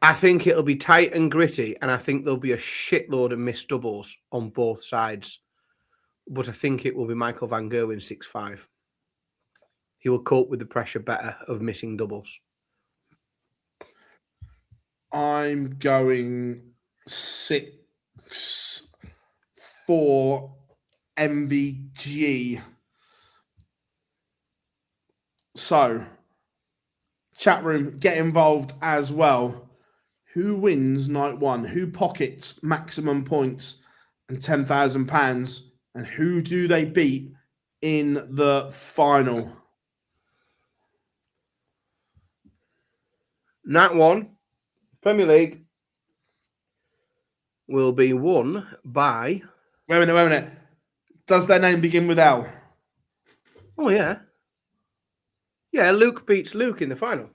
Speaker 2: I think it'll be tight and gritty, and I think there'll be a shitload of missed doubles on both sides. But I think it will be Michael van Gerwen 6-5. He will cope with the pressure better of missing doubles.
Speaker 1: I'm going 6-4 MVG. So, chat room, get involved as well. Who wins night one? Who pockets maximum points and £10,000? And who do they beat in the final?
Speaker 2: Night one, Premier League, will be won by...
Speaker 1: Wait a minute. Does their name begin with L?
Speaker 2: Oh, yeah. Yeah, Luke beats Luke in the final.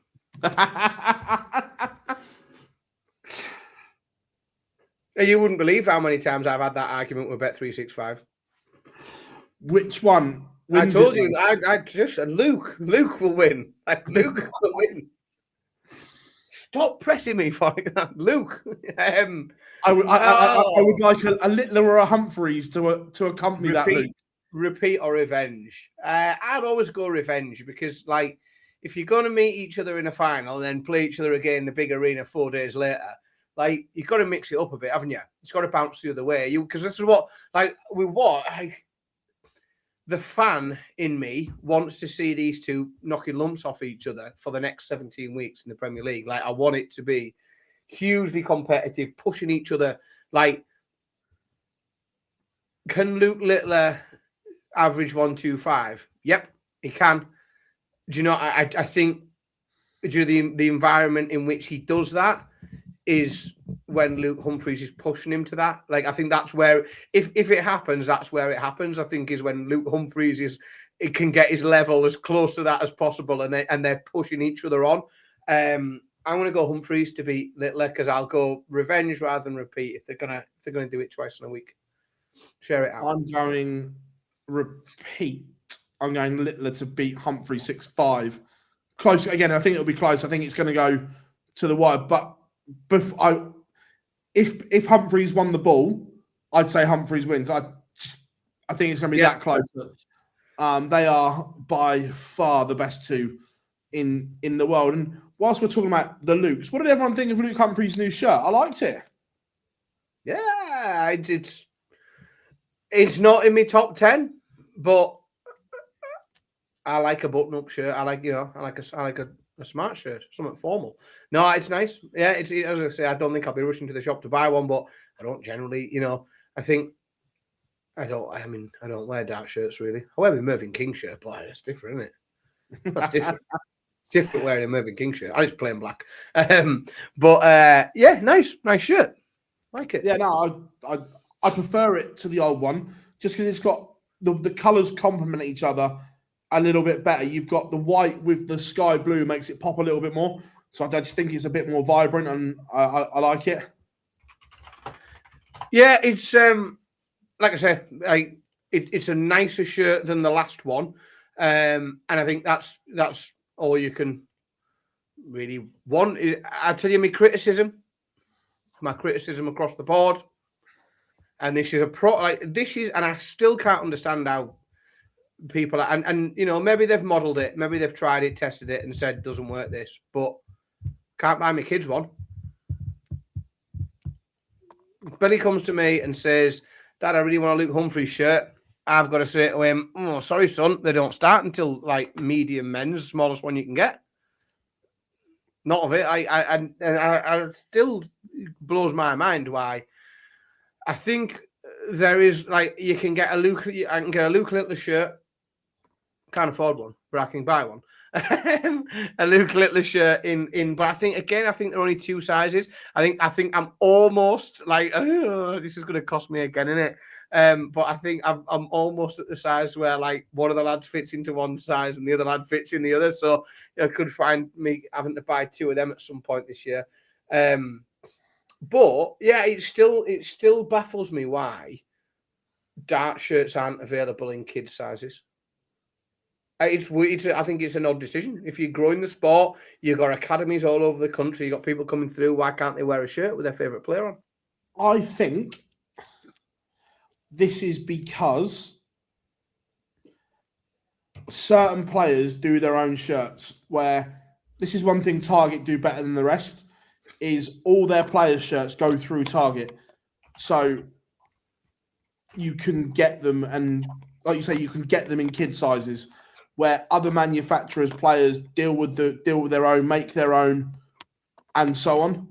Speaker 2: You wouldn't believe how many times I've had that argument with Bet365.
Speaker 1: Which one?
Speaker 2: I told you, I just said Luke will win. Like, Luke will win. Stop pressing me for it, Luke.
Speaker 1: I would like a Littler or a Humphries to accompany that, Luke.
Speaker 2: Repeat or revenge. I'd always go revenge because, like, if you're going to meet each other in a final and then play each other again in the big arena 4 days later, like, you've got to mix it up a bit, haven't you? It's got to bounce the other way. Because this is what, like, the fan in me wants to see these two knocking lumps off each other for the next 17 weeks in the Premier League. Like, I want it to be hugely competitive, pushing each other. Like, can Luke Littler average 125? Yep, he can. Do you know, I think the environment in which he does that is when Luke Humphries is pushing him to that. Like, I think that's where, if it happens, that's where it happens. I think is when Luke Humphries it can get his level as close to that as possible, and they're pushing each other on. I'm going to go Humphries to beat Littler because I'll go revenge rather than repeat if they're gonna do it twice in a week. Share it out.
Speaker 1: I'm going repeat. I'm going Littler to beat Humphrey 6-5. Close again. I think it'll be close. I think it's going to go to the wire. But if Humphreys won the ball, I'd say Humphreys wins. I think it's going to be that close. They are by far the best two in the world. And whilst we're talking about the Lukes, what did everyone think of Luke Humphrey's new shirt? I liked it.
Speaker 2: Yeah, it's not in my top 10, but I like a button-up shirt. I like a smart shirt, something formal. No, it's nice. Yeah, it's as I say, I don't think I'll be rushing to the shop to buy one, but I don't generally, I think I don't wear dark shirts really. I wear my Mervyn King shirt, but it's different, isn't it? That's different. It's different wearing a Mervyn King shirt. I just plain black. But nice shirt. Like it.
Speaker 1: Yeah, no, I prefer it to the old one just because it's got the colours complement each other a little bit better. You've got the white with the sky blue makes it pop a little bit more. So I just think it's a bit more vibrant, and I like it.
Speaker 2: Yeah, it's like I said, it's a nicer shirt than the last one, and I think that's all you can really want. I tell you, my criticism across the board, and this is and I still can't understand how people and maybe they've modelled it, maybe they've tried it, tested it, and said it doesn't work this, but can't buy my kids one. Billy comes to me and says, Dad, I really want a Luke Humphreys shirt. I've got to say to him, oh, sorry, son, they don't start until like medium men's, smallest one you can get. Not of it. I still blows my mind why. I think there is you can get I can get a Luke Littler shirt. Can't afford one, but I can buy one. A Luke Littler shirt in but I think there are only two sizes. I think I'm almost this is going to cost me again, isn't it? But I think I'm almost at the size where one of the lads fits into one size and the other lad fits in the other. So I could find me having to buy two of them at some point this year. But yeah, it still baffles me why dart shirts aren't available in kids sizes. I think it's an odd decision. If you're growing the sport, you've got academies all over the country, you've got people coming through. Why can't they wear a shirt with their favourite player on?
Speaker 1: I think this is because certain players do their own shirts, where this is one thing Target do better than the rest, is all their players' shirts go through Target. So you can get them, and like you say, you can get them in kid sizes, where other manufacturers, players deal with their own, make their own, and so on.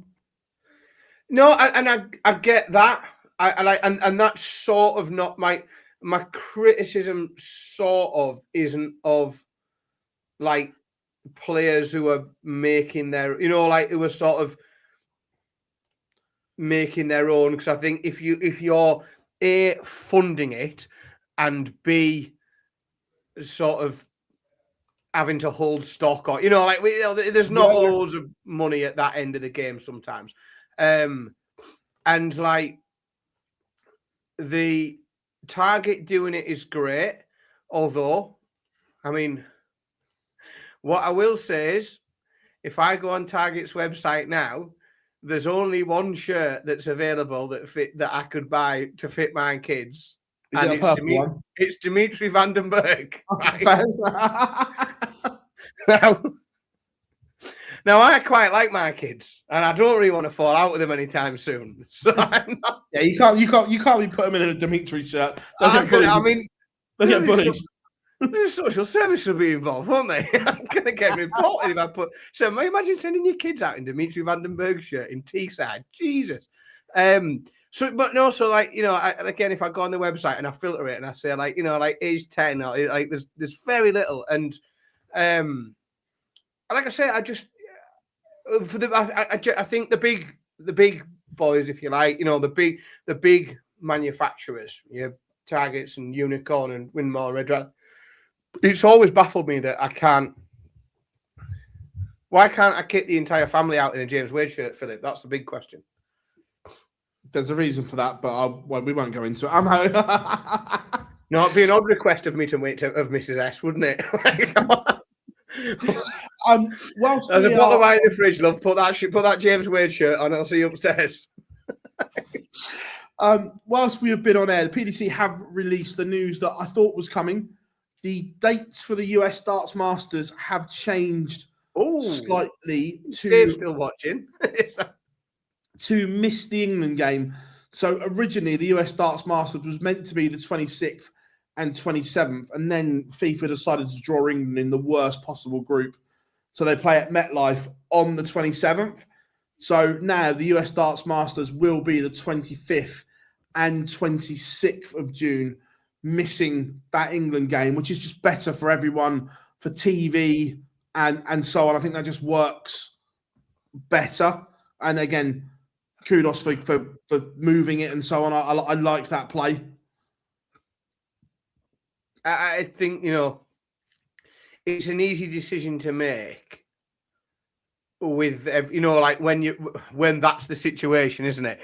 Speaker 2: No, and I get that. And that's sort of not my criticism. Sort of isn't of players who are making their, who are sort of making their own. Because I think if you're A, funding it, and B, sort of having to hold stock, or there's not loads of money at that end of the game sometimes, and the Target doing it is great. Although, I mean, what I will say is, if I go on Target's website now, there's only one shirt that's available that I could buy to fit my kids. And it's Dimitri van den Berg. Right? Now, I quite like my kids, and I don't really want to fall out with them anytime soon. So
Speaker 1: yeah, you can't be putting them in a Dimitri shirt. They'll get bullied.
Speaker 2: The social service will be involved, won't they? I'm going to get reported if I put. So, imagine sending your kids out in Dimitri van den Berg shirt in Teesside. Jesus. So, but no, so again, if I go on the website and I filter it and I say age 10, or there's very little, and like I say, I just I think the big boys, if you like, the big manufacturers, Targets and Unicorn and Winmore, Red Rat. It's always baffled me that why can't I kit the entire family out in a James Wade shirt, Philip? That's the big question.
Speaker 1: There's a reason for that, but we won't go into it.
Speaker 2: No, it'd be an odd request of me of Mrs. S, wouldn't it? There's a bottle of wine in the fridge, love. Put that James Wade shirt on. I'll see you upstairs.
Speaker 1: Whilst we have been on air, the PDC have released the news that I thought was coming. The dates for the US Darts Masters have changed slightly
Speaker 2: Dave's still watching.
Speaker 1: to miss the England game. So originally, the US Darts Masters was meant to be the 26th and 27th, and then FIFA decided to draw England in the worst possible group. So they play at MetLife on the 27th. So now the US Darts Masters will be the 25th and 26th of June, missing that England game, which is just better for everyone, for TV and so on. I think that just works better. And again, kudos for moving it and so on. I like that play.
Speaker 2: I think, it's an easy decision to make with, like when that's the situation, isn't it?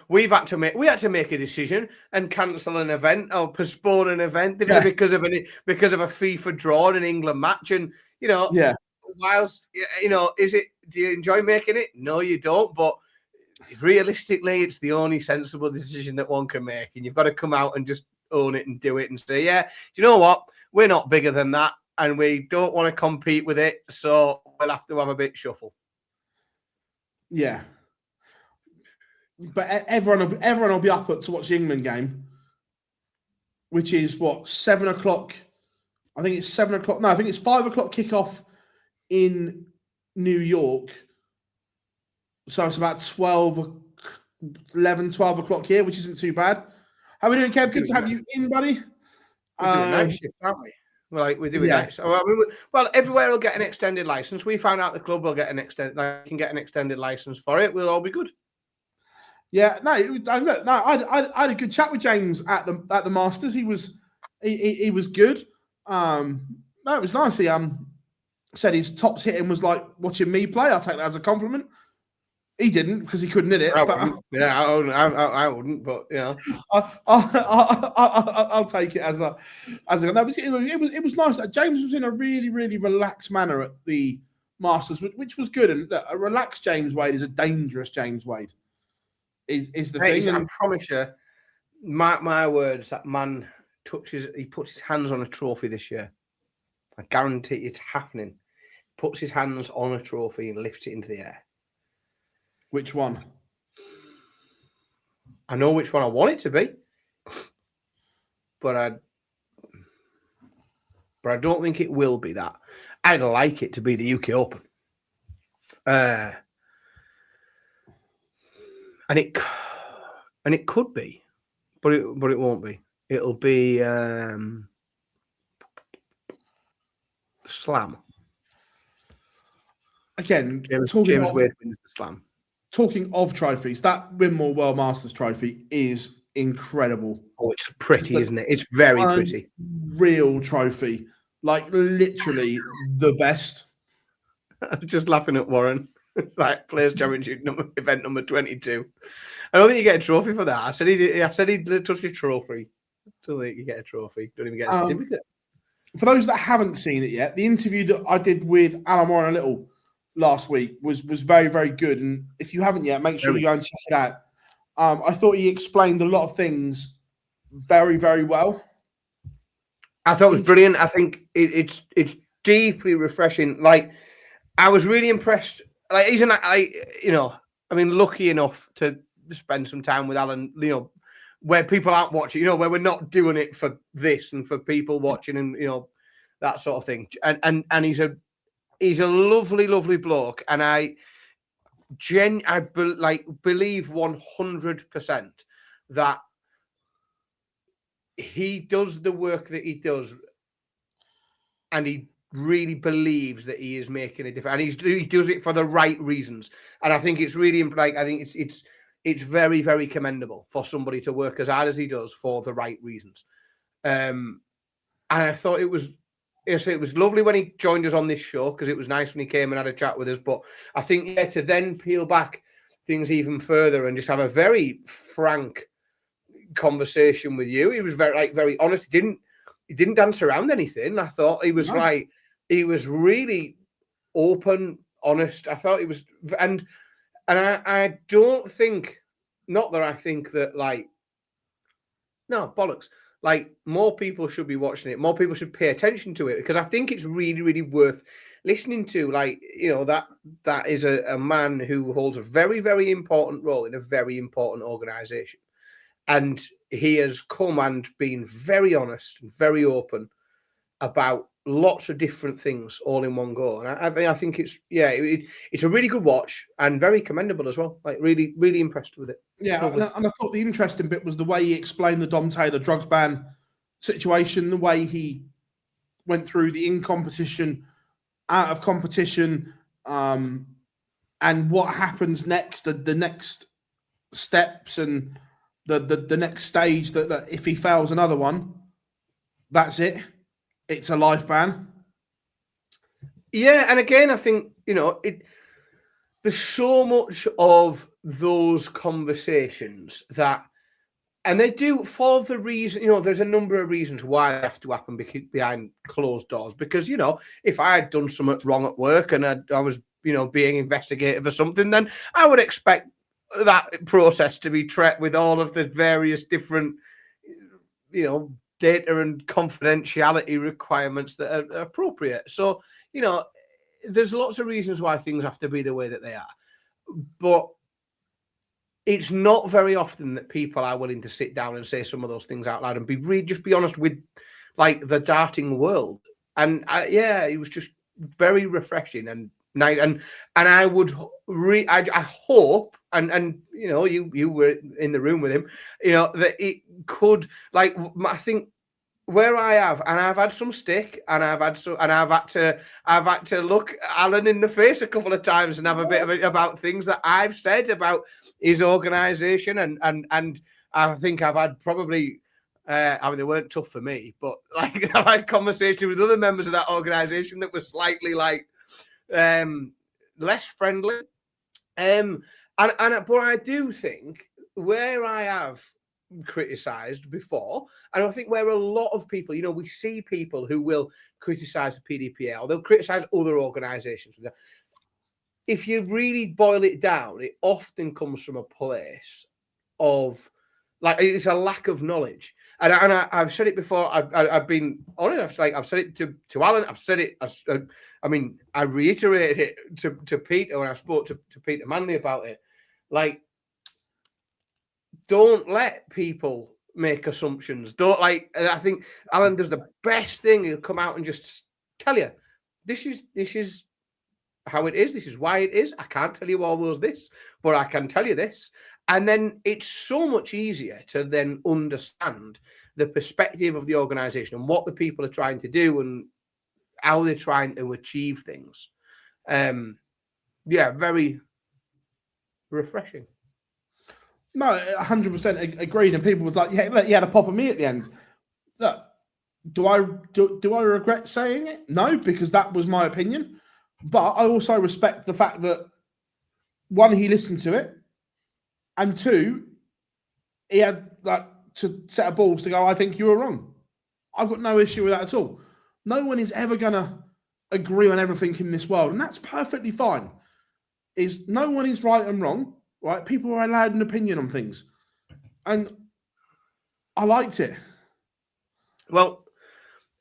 Speaker 2: We had to make a decision and cancel an event or postpone an event because of a FIFA draw in an England match. And, whilst, do you enjoy making it? No, you don't. But realistically, it's the only sensible decision that one can make. And you've got to come out and just own it and do it and say, do you know what? We're not bigger than that and we don't want to compete with it, so we'll have to have a bit shuffle.
Speaker 1: Yeah. But everyone will be up to watch the England game, which is 7 o'clock? I think it's 7 o'clock. No, I think it's 5 o'clock kickoff in New York. So it's about 11, 12 o'clock here, which isn't too bad. How are we doing, Kev? Good to have you in, buddy.
Speaker 2: We're doing night shift, aren't we? We're doing night. Well, everywhere will get an extended license. We found out the club will get an extended license for it. We'll all be good.
Speaker 1: Yeah, I had a good chat with James at the Masters. He was good. It was nice. He said his tops hitting was like watching me play. I'll take that as a compliment. He didn't because he couldn't hit it.
Speaker 2: I wouldn't, but
Speaker 1: I'll take it as a. No, it was nice. James was in a really, really relaxed manner at the Masters, which was good. And a relaxed James Wade is a dangerous James Wade. Is the thing.
Speaker 2: I promise you, my words, that man puts his hands on a trophy this year. I guarantee it's happening. Puts his hands on a trophy and lifts it into the air.
Speaker 1: Which one?
Speaker 2: I know which one I want it to be, but I don't think it will be that. I'd like it to be the UK Open, and it could be, but it won't be. It'll be Slam.
Speaker 1: Again,
Speaker 2: James Wade wins the Slam.
Speaker 1: Talking of trophies, that Winmore World Masters trophy is incredible.
Speaker 2: Oh, it's pretty, isn't it? It's very pretty.
Speaker 1: Real trophy. Like, literally the best.
Speaker 2: I'm just laughing at Warren. It's like Players Championship event number 22. I don't think you get a trophy for that. I said he'd touch a trophy. I don't think you get a trophy. Don't even get a certificate.
Speaker 1: For those that haven't seen it yet, the interview that I did with Alan Warriner last week was very, very good. And if you haven't yet, make sure you go and check it out. I thought he explained a lot of things very, very well.
Speaker 2: I thought it was brilliant. I think it's deeply refreshing. Like, I was really impressed. Like, he's lucky enough to spend some time with Alan, where people aren't watching, where we're not doing it for this and for people watching and, that sort of thing. And he's a lovely, lovely bloke. And I believe 100% that he does the work that he does, and he really believes that he is making a difference, and he does it for the right reasons. And I think it's really it's very, very commendable for somebody to work as hard as he does for the right reasons. And I thought it was lovely when he joined us on this show, because it was nice when he came and had a chat with us. But I think to then peel back things even further and just have a very frank conversation with you. He was very honest. He didn't dance around anything. I thought he was he was really open, honest. I thought he was, and I don't think not that I think that no, bollocks. Like, more people should be watching it. More people should pay attention to it, because I think it's really, really worth listening to. Like, that is a man who holds a very, very important role in a very important organization. And he has come and been very honest and very open about lots of different things all in one go. And I think it's a really good watch and very commendable as well. Like, really, really impressed with it.
Speaker 1: Yeah, and I thought the interesting bit was the way he explained the Dom Taylor drugs ban situation, the way he went through the in competition, out of competition, and what happens next, the next steps, and the next stage, that if he fails another one, that's it. It's a life ban.
Speaker 2: Yeah, and again, I think, there's so much of those conversations that, and they do for the reason, there's a number of reasons why they have to happen behind closed doors. Because, if I had done something wrong at work and I was, being investigated for something, then I would expect that process to be treated with all of the various different, data and confidentiality requirements that are appropriate. So, there's lots of reasons why things have to be the way that they are. But it's not very often that people are willing to sit down and say some of those things out loud and just be honest with, like, the darting world. And it was just very refreshing and nice. And I would I hope, and you were in the room with him, that it could, like, I think where I've had some stick, and I've had to look Alan in the face a couple of times and have a bit of it about things that I've said about his organization, and I think I've had probably they weren't tough for me, but like, I've had conversations with other members of that organization that were slightly like less friendly, but I do think where I have criticised before, and I think where a lot of people, we see people who will criticise the PDPA, or they'll criticise other organisations. If you really boil it down, it often comes from a place of, like, it's a lack of knowledge. And I've said it before. I've been honest. I've said it to Alan. I've said it. I reiterated it to Peter when I spoke to Peter Manley about it. Like, don't let people make assumptions. I think Alan does the best thing. He'll come out and just tell you, this is how it is. This is why it is. I can't tell you always this, but I can tell you this. And then it's so much easier to then understand the perspective of the organization and what the people are trying to do and how they're trying to achieve things. Very refreshing.
Speaker 1: No, 100% agreed. And people was like, yeah, he had a pop of me at the end. Look, do I regret saying it? No, because that was my opinion. But I also respect the fact that, one, he listened to it, and two, he had to set a balls to go, I think you were wrong. I've got no issue with that at all. No one is ever going to agree on everything in this world, and that's perfectly fine. No one is right and wrong, right? People are allowed an opinion on things. And I liked it.
Speaker 2: Well,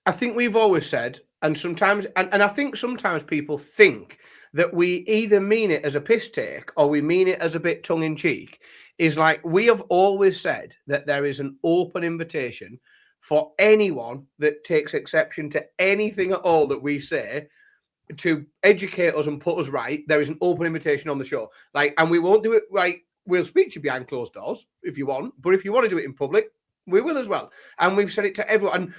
Speaker 2: I think we've always said, and sometimes, and I think sometimes people think that we either mean it as a piss take or we mean it as a bit tongue in cheek, is like, we have always said that there is an open invitation for anyone that takes exception to anything at all that we say to educate us and put us right. There is an open invitation on the show. Like, and we won't do it right. We'll speak to you behind closed doors if you want, but if you want to do it in public, we will as well. And we've said it to everyone.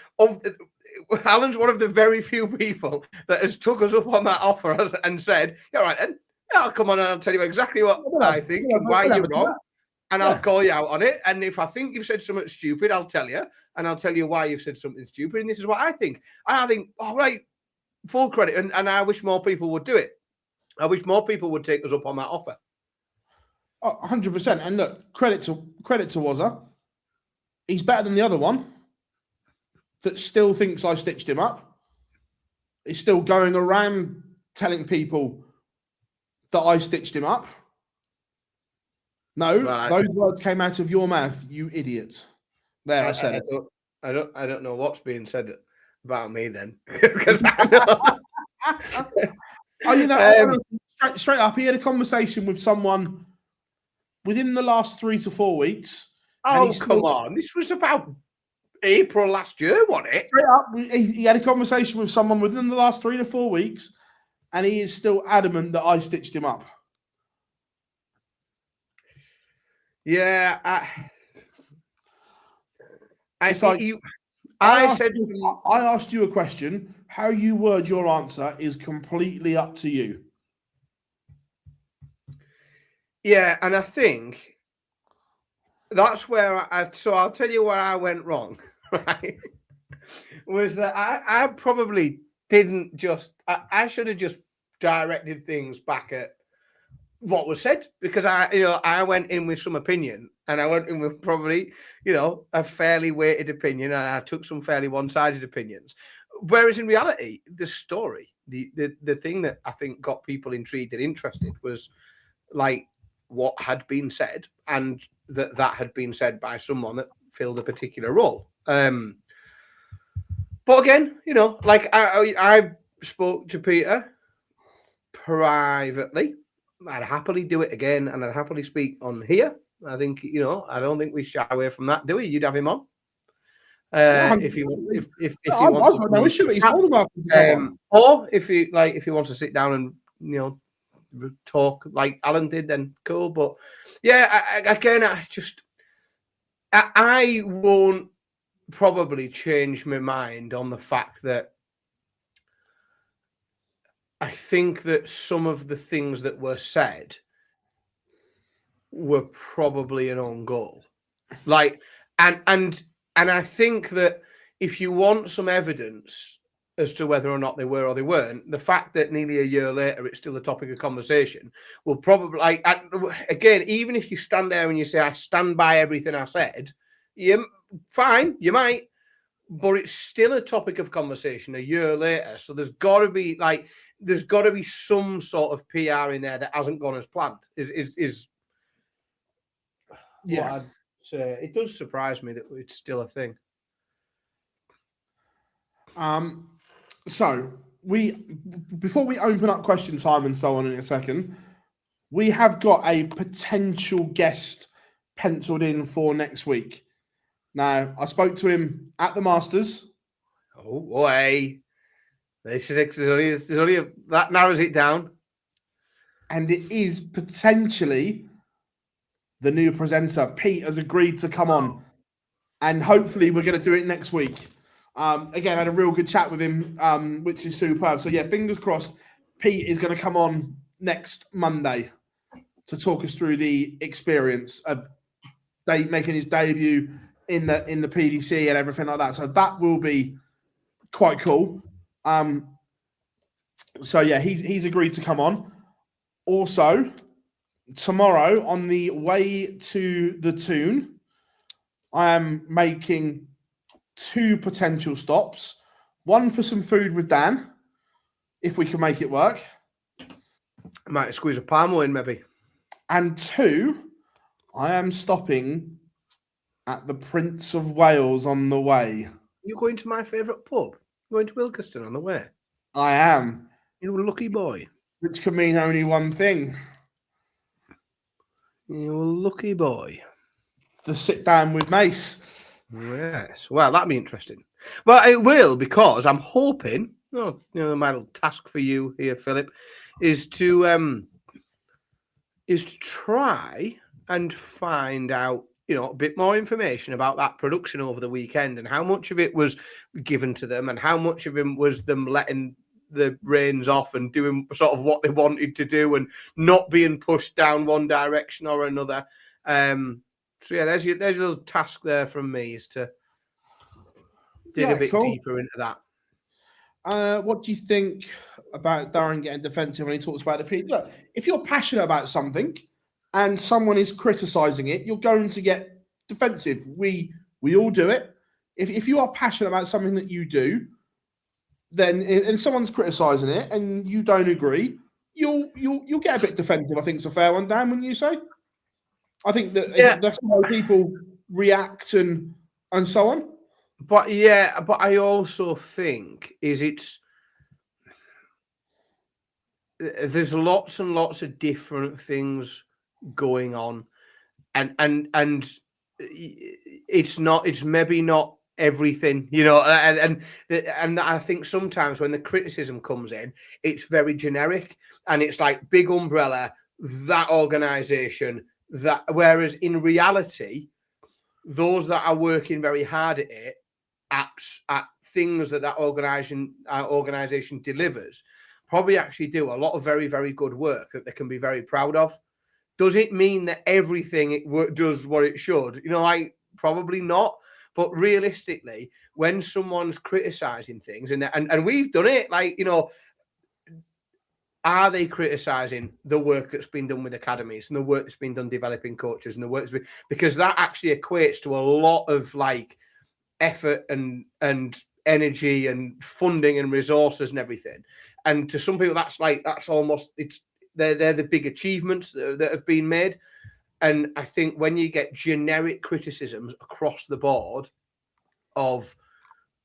Speaker 2: Alan's one of the very few people that has took us up on that offer and said, all right, then, I'll come on and I'll tell you exactly what I think and why you're wrong. And I'll call you out on it. And if I think you've said something stupid, I'll tell you. And I'll tell you why you've said something stupid. And this is what I think. And I think, all right, full credit. And I wish more people would do it. I wish more people would take us up on that offer.
Speaker 1: 100%. And look, credit to Wazza. He's better than the other one that still thinks I stitched him up. He's still going around telling people that I stitched him up. No, those words came out of your mouth, you idiot. There, I said it.
Speaker 2: I don't know what's being said about me then, because I know.
Speaker 1: Oh, you know, straight up, he had a conversation with someone within the last 3 to 4 weeks.
Speaker 2: Oh, come on. This was about April last year, wasn't it?
Speaker 1: Straight up, he had a conversation with someone within the last 3 to 4 weeks, and he is still adamant that I stitched him up.
Speaker 2: Yeah, I
Speaker 1: asked you a question. How you word your answer is completely up to you.
Speaker 2: Yeah, and I think that's where so I'll tell you where I went wrong, right? Was that I probably didn't just, I should have just directed things back at what was said, because I went in with some opinion, and I went in with probably, a fairly weighted opinion, and I took some fairly one-sided opinions. Whereas in reality, the story, the thing that I think got people intrigued and interested was like what had been said, and that had been said by someone that filled a particular role. But again, like I spoke to Peter privately. I'd happily do it again, and I'd happily speak on here. I think, I don't think we shy away from that, do we? You'd have him on. If he wants to, or if he wants to sit down and talk like Alan did, then cool. But yeah, I won't probably change my mind on the fact that I think that some of the things that were said were probably an own goal. Like, and I think that if you want some evidence as to whether or not they were or they weren't, the fact that nearly a year later it's still a topic of conversation will probably, again, even if you stand there and you say, I stand by everything I said, fine, you might, but it's still a topic of conversation a year later. So there's got to be some sort of PR in there that hasn't gone as planned. Yeah, I'd say. It does surprise me that it's still a thing.
Speaker 1: So before we open up question time and so on in a second, we have got a potential guest penciled in for next week. Now, I spoke to him at the Masters.
Speaker 2: Oh boy, there's only that narrows it down,
Speaker 1: and it is potentially the new presenter. Pete has agreed to come on, and hopefully we're going to do it next week. Again, I had a real good chat with him, which is superb. So yeah, fingers crossed. Pete is going to come on next Monday to talk us through the experience of making his debut in the PDC and everything like that. So that will be quite cool. So yeah, he's agreed to come on. Also, tomorrow on the way to the Toon, I am making 2 potential stops. One for some food with Dan, if we can make it work.
Speaker 2: I might squeeze a palmo in, maybe.
Speaker 1: And 2, I am stopping at the Prince of Wales on the way.
Speaker 2: You're going to my favourite pub? You're going to Wilkeston on the way?
Speaker 1: I am.
Speaker 2: You're a lucky boy.
Speaker 1: Which can mean only one thing.
Speaker 2: You're a lucky boy.
Speaker 1: The sit down with Mace.
Speaker 2: Yes. Well, that'd be interesting. Well, it will, because I'm hoping, my little task for you here, Philip, is to try and find out, a bit more information about that production over the weekend, and how much of it was given to them and how much of it was them letting the reins off and doing sort of what they wanted to do and not being pushed down one direction or another. So yeah, there's your little task there from me, is to dig a bit deeper into that.
Speaker 1: What do you think about Darren getting defensive when he talks about the people? Look, if you're passionate about something and someone is criticizing it, you're going to get defensive. We all do it. If you are passionate about something that you do, then and someone's criticizing it and you don't agree, you'll get a bit defensive. I think it's a fair one, Dan, wouldn't you say? I think that that's how people react and so on.
Speaker 2: But I also think there's lots and lots of different things going on, and it's maybe not everything, and I think sometimes when the criticism comes in, it's very generic and it's like big umbrella, that organization, that, whereas in reality, those that are working very hard at it, at things that organization delivers, probably actually do a lot of very, very good work that they can be very proud of. Does it mean that everything it does what it should? Probably not. But realistically, when someone's criticizing things, and we've done it, are they criticizing the work that's been done with academies and the work that's been done developing coaches and the work that's been, because that actually equates to a lot of effort and energy and funding and resources and everything. And to some people, that's almost, they're the big achievements that have been made. And I think when you get generic criticisms across the board of,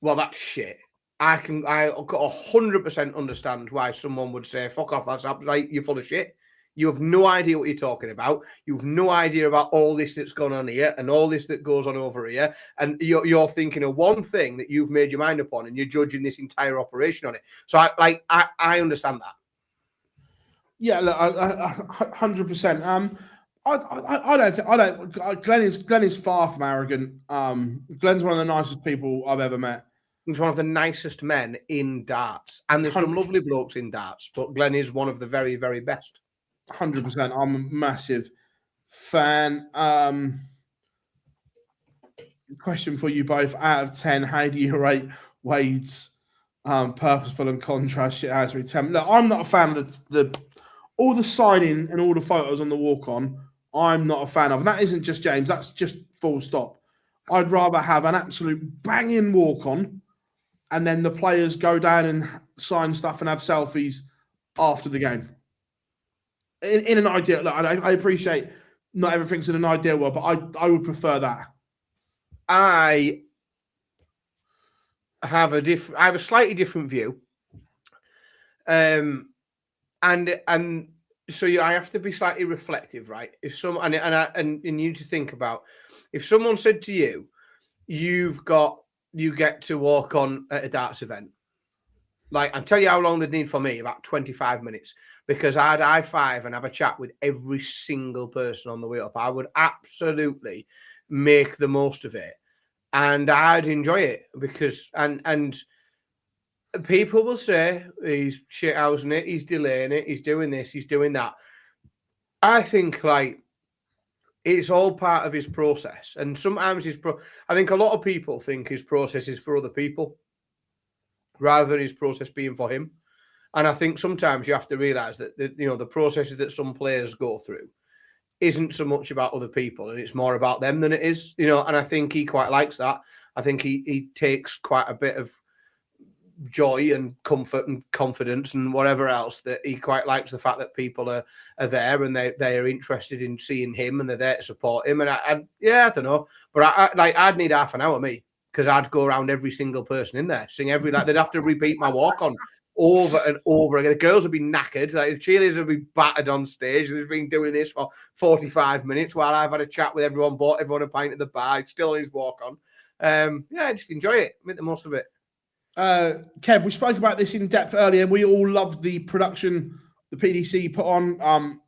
Speaker 2: well, that's shit, I 100% understand why someone would say, fuck off, that's right, you're full of shit. You have no idea what you're talking about. You have no idea about all this that's gone on here and all this that goes on over here. And you're thinking of one thing that you've made your mind up on, and you're judging this entire operation on it. So I understand that. Yeah, look,
Speaker 1: 100%. I don't. Glenn is far from arrogant. Glenn's one of the nicest people I've ever met.
Speaker 2: He's one of the nicest men in darts, and there's some lovely blokes in darts, but Glenn is one of the very, very best.
Speaker 1: 100%. I'm a massive fan. Question for you both: out of 10, how do you rate Wade's purposeful and contrast shit house attempt? Look, I'm not a fan of all the signing and all the photos on the walk-on. I'm not a fan of, and that isn't just James. That's just full stop. I'd rather have an absolute banging walk-on, and then the players go down and sign stuff and have selfies after the game. In an ideal, look, I appreciate not everything's in an ideal world, but I would prefer that.
Speaker 2: I have a slightly different view, and so I have to be slightly reflective, right? If someone and you need to think about, if someone said to you, you get to walk on at a darts event. I'll tell you how long they'd need for me, about 25 minutes, because I'd I-5 and have a chat with every single person on the way up. I would absolutely make the most of it, and I'd enjoy it, because and people will say he's shithousing it, he's delaying it, he's doing this, he's doing that. I think it's all part of his process, and sometimes I think a lot of people think his process is for other people, rather than his process being for him. And I think sometimes you have to realize that the processes that some players go through isn't so much about other people, and it's more about them than it is, and I think he quite likes that. I think he takes quite a bit of joy and comfort and confidence and whatever else, that he quite likes the fact that people are there and they are interested in seeing him and they're there to support him. And I don't know, but I'd need half an hour, me, because I'd go around every single person in there, sing they'd have to repeat my walk on over and over again. The girls would be knackered, the cheerleaders would be battered on stage. They've been doing this for 45 minutes while I've had a chat with everyone, bought everyone a pint at the bar, still on his walk on. Just enjoy it, make the most of it.
Speaker 1: Kev, we spoke about this in depth earlier. We all loved the production the PDC put on.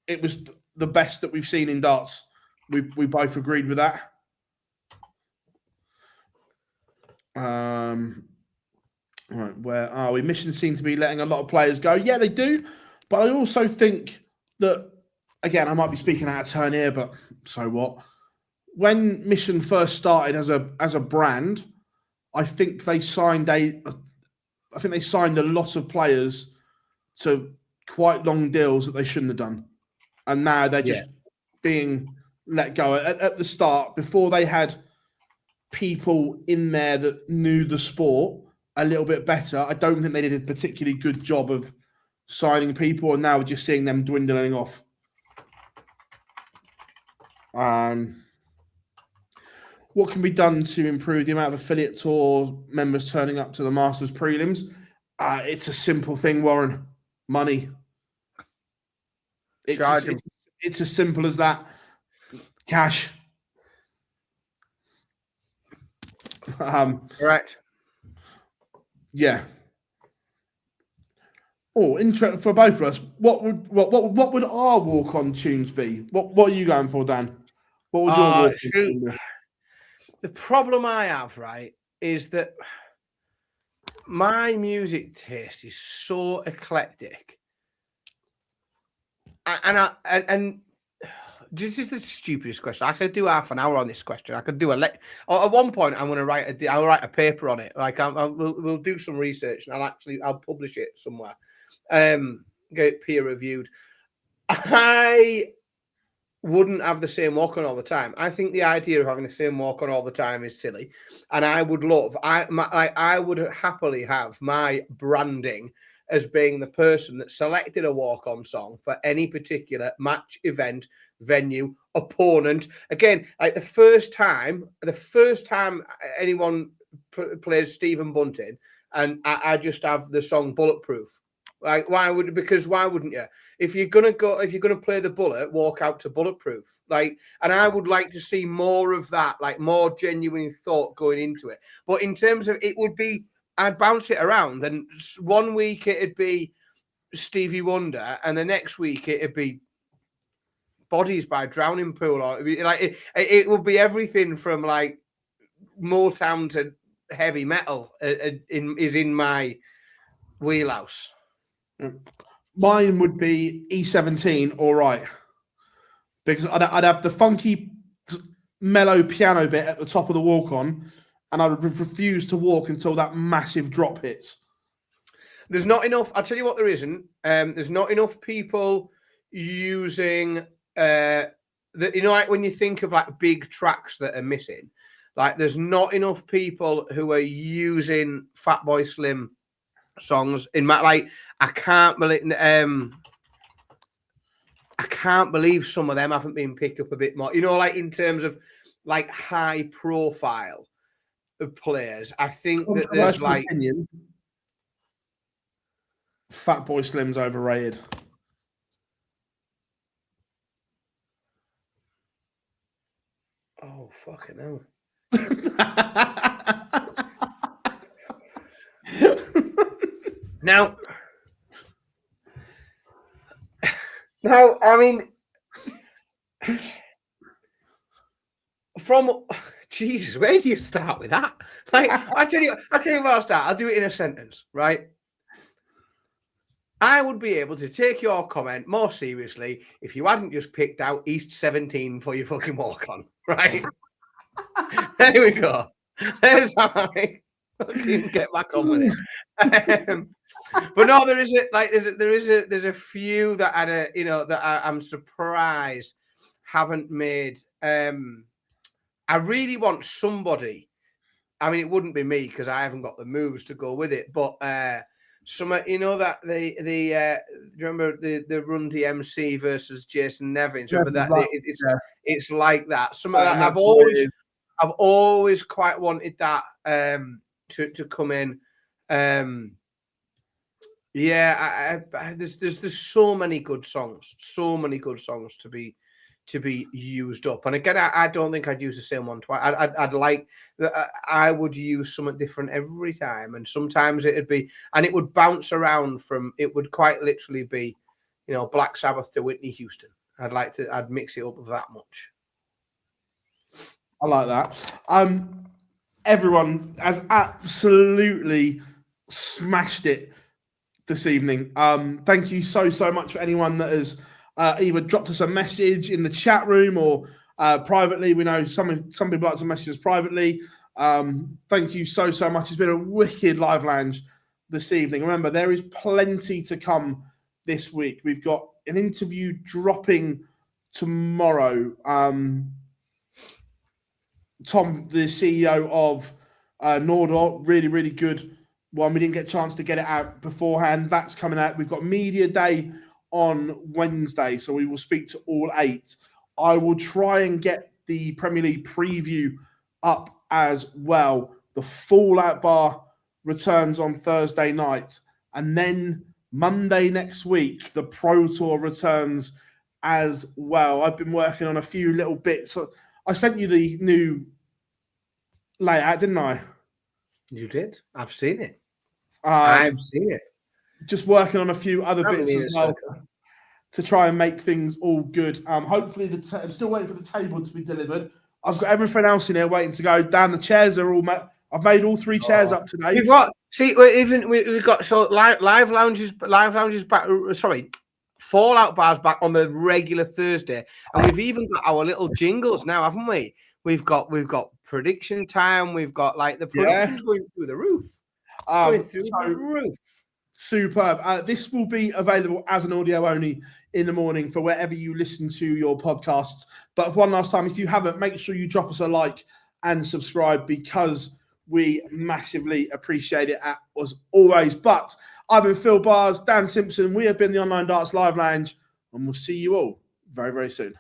Speaker 1: It was the best that we've seen in darts. We both agreed with that. Right, where are we? Mission seem to be letting a lot of players go. Yeah, they do. But I also think that, again, I might be speaking out of turn here, but so what? When Mission first started as a brand, I think they signed a lot of players to quite long deals that they shouldn't have done, and now they're just being let go. At the start, before they had people in there that knew the sport a little bit better, I don't think they did a particularly good job of signing people, and now we're just seeing them dwindling off. What can be done to improve the amount of affiliate tour members turning up to the Masters prelims? It's a simple thing, Warren. Money. It's as simple as that. Cash.
Speaker 2: Correct.
Speaker 1: Yeah. Oh, interesting for both of us. What would our walk-on tunes be? What are you going for, Dan? What would your walk-on tune be?
Speaker 2: The problem I have, right, is that my music taste is so eclectic, and this is the stupidest question. I could do half an hour on this question. I could do at one point. I'm going to write I'll write a paper on it. Like we'll do some research, and I'll publish it somewhere. Get it peer reviewed. I wouldn't have the same walk on all the time. I think the idea of having the same walk on all the time is silly, and I would happily have my branding as being the person that selected a walk-on song for any particular match, event, venue, opponent. Again, like the first time anyone plays Stephen Bunting, and I just have the song Bulletproof. Like, why wouldn't you? If you're gonna play the Bullet, walk out to Bulletproof. Like, and I would like to see more of that, like more genuine thought going into it. But in terms of it would be, I'd bounce it around, and one week it'd be Stevie Wonder, and the next week it'd be Bodies by Drowning Pool, or like it would be everything from like Motown to heavy metal is in my wheelhouse.
Speaker 1: Mine would be E17, all right, because I'd have the funky, mellow piano bit at the top of the walk-on, and I would refuse to walk until that massive drop hits.
Speaker 2: There's not enough. I'll tell you what, there isn't. There's not enough people using like when you think of like big tracks that are missing, like there's not enough people who are using Fatboy Slim songs in my, like, I can't believe some of them haven't been picked up a bit more, like in terms of like high profile players. I think that there's like
Speaker 1: Fatboy Slim's overrated.
Speaker 2: Oh, fucking hell. Now, I mean, from Jesus, where do you start with that? Like, I tell you where I'll start. I'll do it in a sentence, right? I would be able to take your comment more seriously if you hadn't just picked out East 17 for your fucking walk on, right? There we go. There's how I fucking get back on with it. But no, there's a few that I'm surprised haven't made. I really want somebody. I mean, it wouldn't be me because I haven't got the moves to go with it. But that remember the Run DMC versus Jason Nevins. Remember that it's like that. I've always quite wanted that to come in. There's so many good songs to be used up. And again, I don't think I'd use the same one twice. I would use something different every time, and sometimes it would bounce around from. It would quite literally be, Black Sabbath to Whitney Houston. I'd mix it up that much.
Speaker 1: I like that. Everyone has absolutely smashed it this evening. Thank you so much for anyone that has either dropped us a message in the chat room or privately. We know some people like to message us privately. Thank you so much. It's been a wicked live lounge this evening. Remember, there is plenty to come this week. We've got an interview dropping tomorrow. Tom, the CEO of Nordor, really good one. We didn't get a chance to get it out beforehand. That's coming out. We've got Media Day on Wednesday, so we will speak to all 8 I will try and get the Premier League preview up as well. The Fallout Bar returns on Thursday night, and then Monday next week, the Pro Tour returns as well. I've been working on a few little bits. I sent you the new layout, didn't I?
Speaker 2: You did. I've seen it. I've seen it.
Speaker 1: Just working on a few other bits as well to try and make things all good. Hopefully, I'm still waiting for the table to be delivered. I've got everything else in here waiting to go down. The chairs are all I've made all 3 chairs up today.
Speaker 2: We've got we've got live lounges back. Sorry, Fallout Bars back on the regular Thursday, and we've even got our little jingles now, haven't we? We've got prediction time. We've got like the production's going through the roof. Going through the roof.
Speaker 1: Superb. This will be available as an audio only in the morning for wherever you listen to your podcasts. But one last time, if you haven't, make sure you drop us a like and subscribe, because we massively appreciate it as always. But I've been Phil Bars, Dan Simpson. We have been the Online Darts Live Lounge, and we'll see you all very, very soon.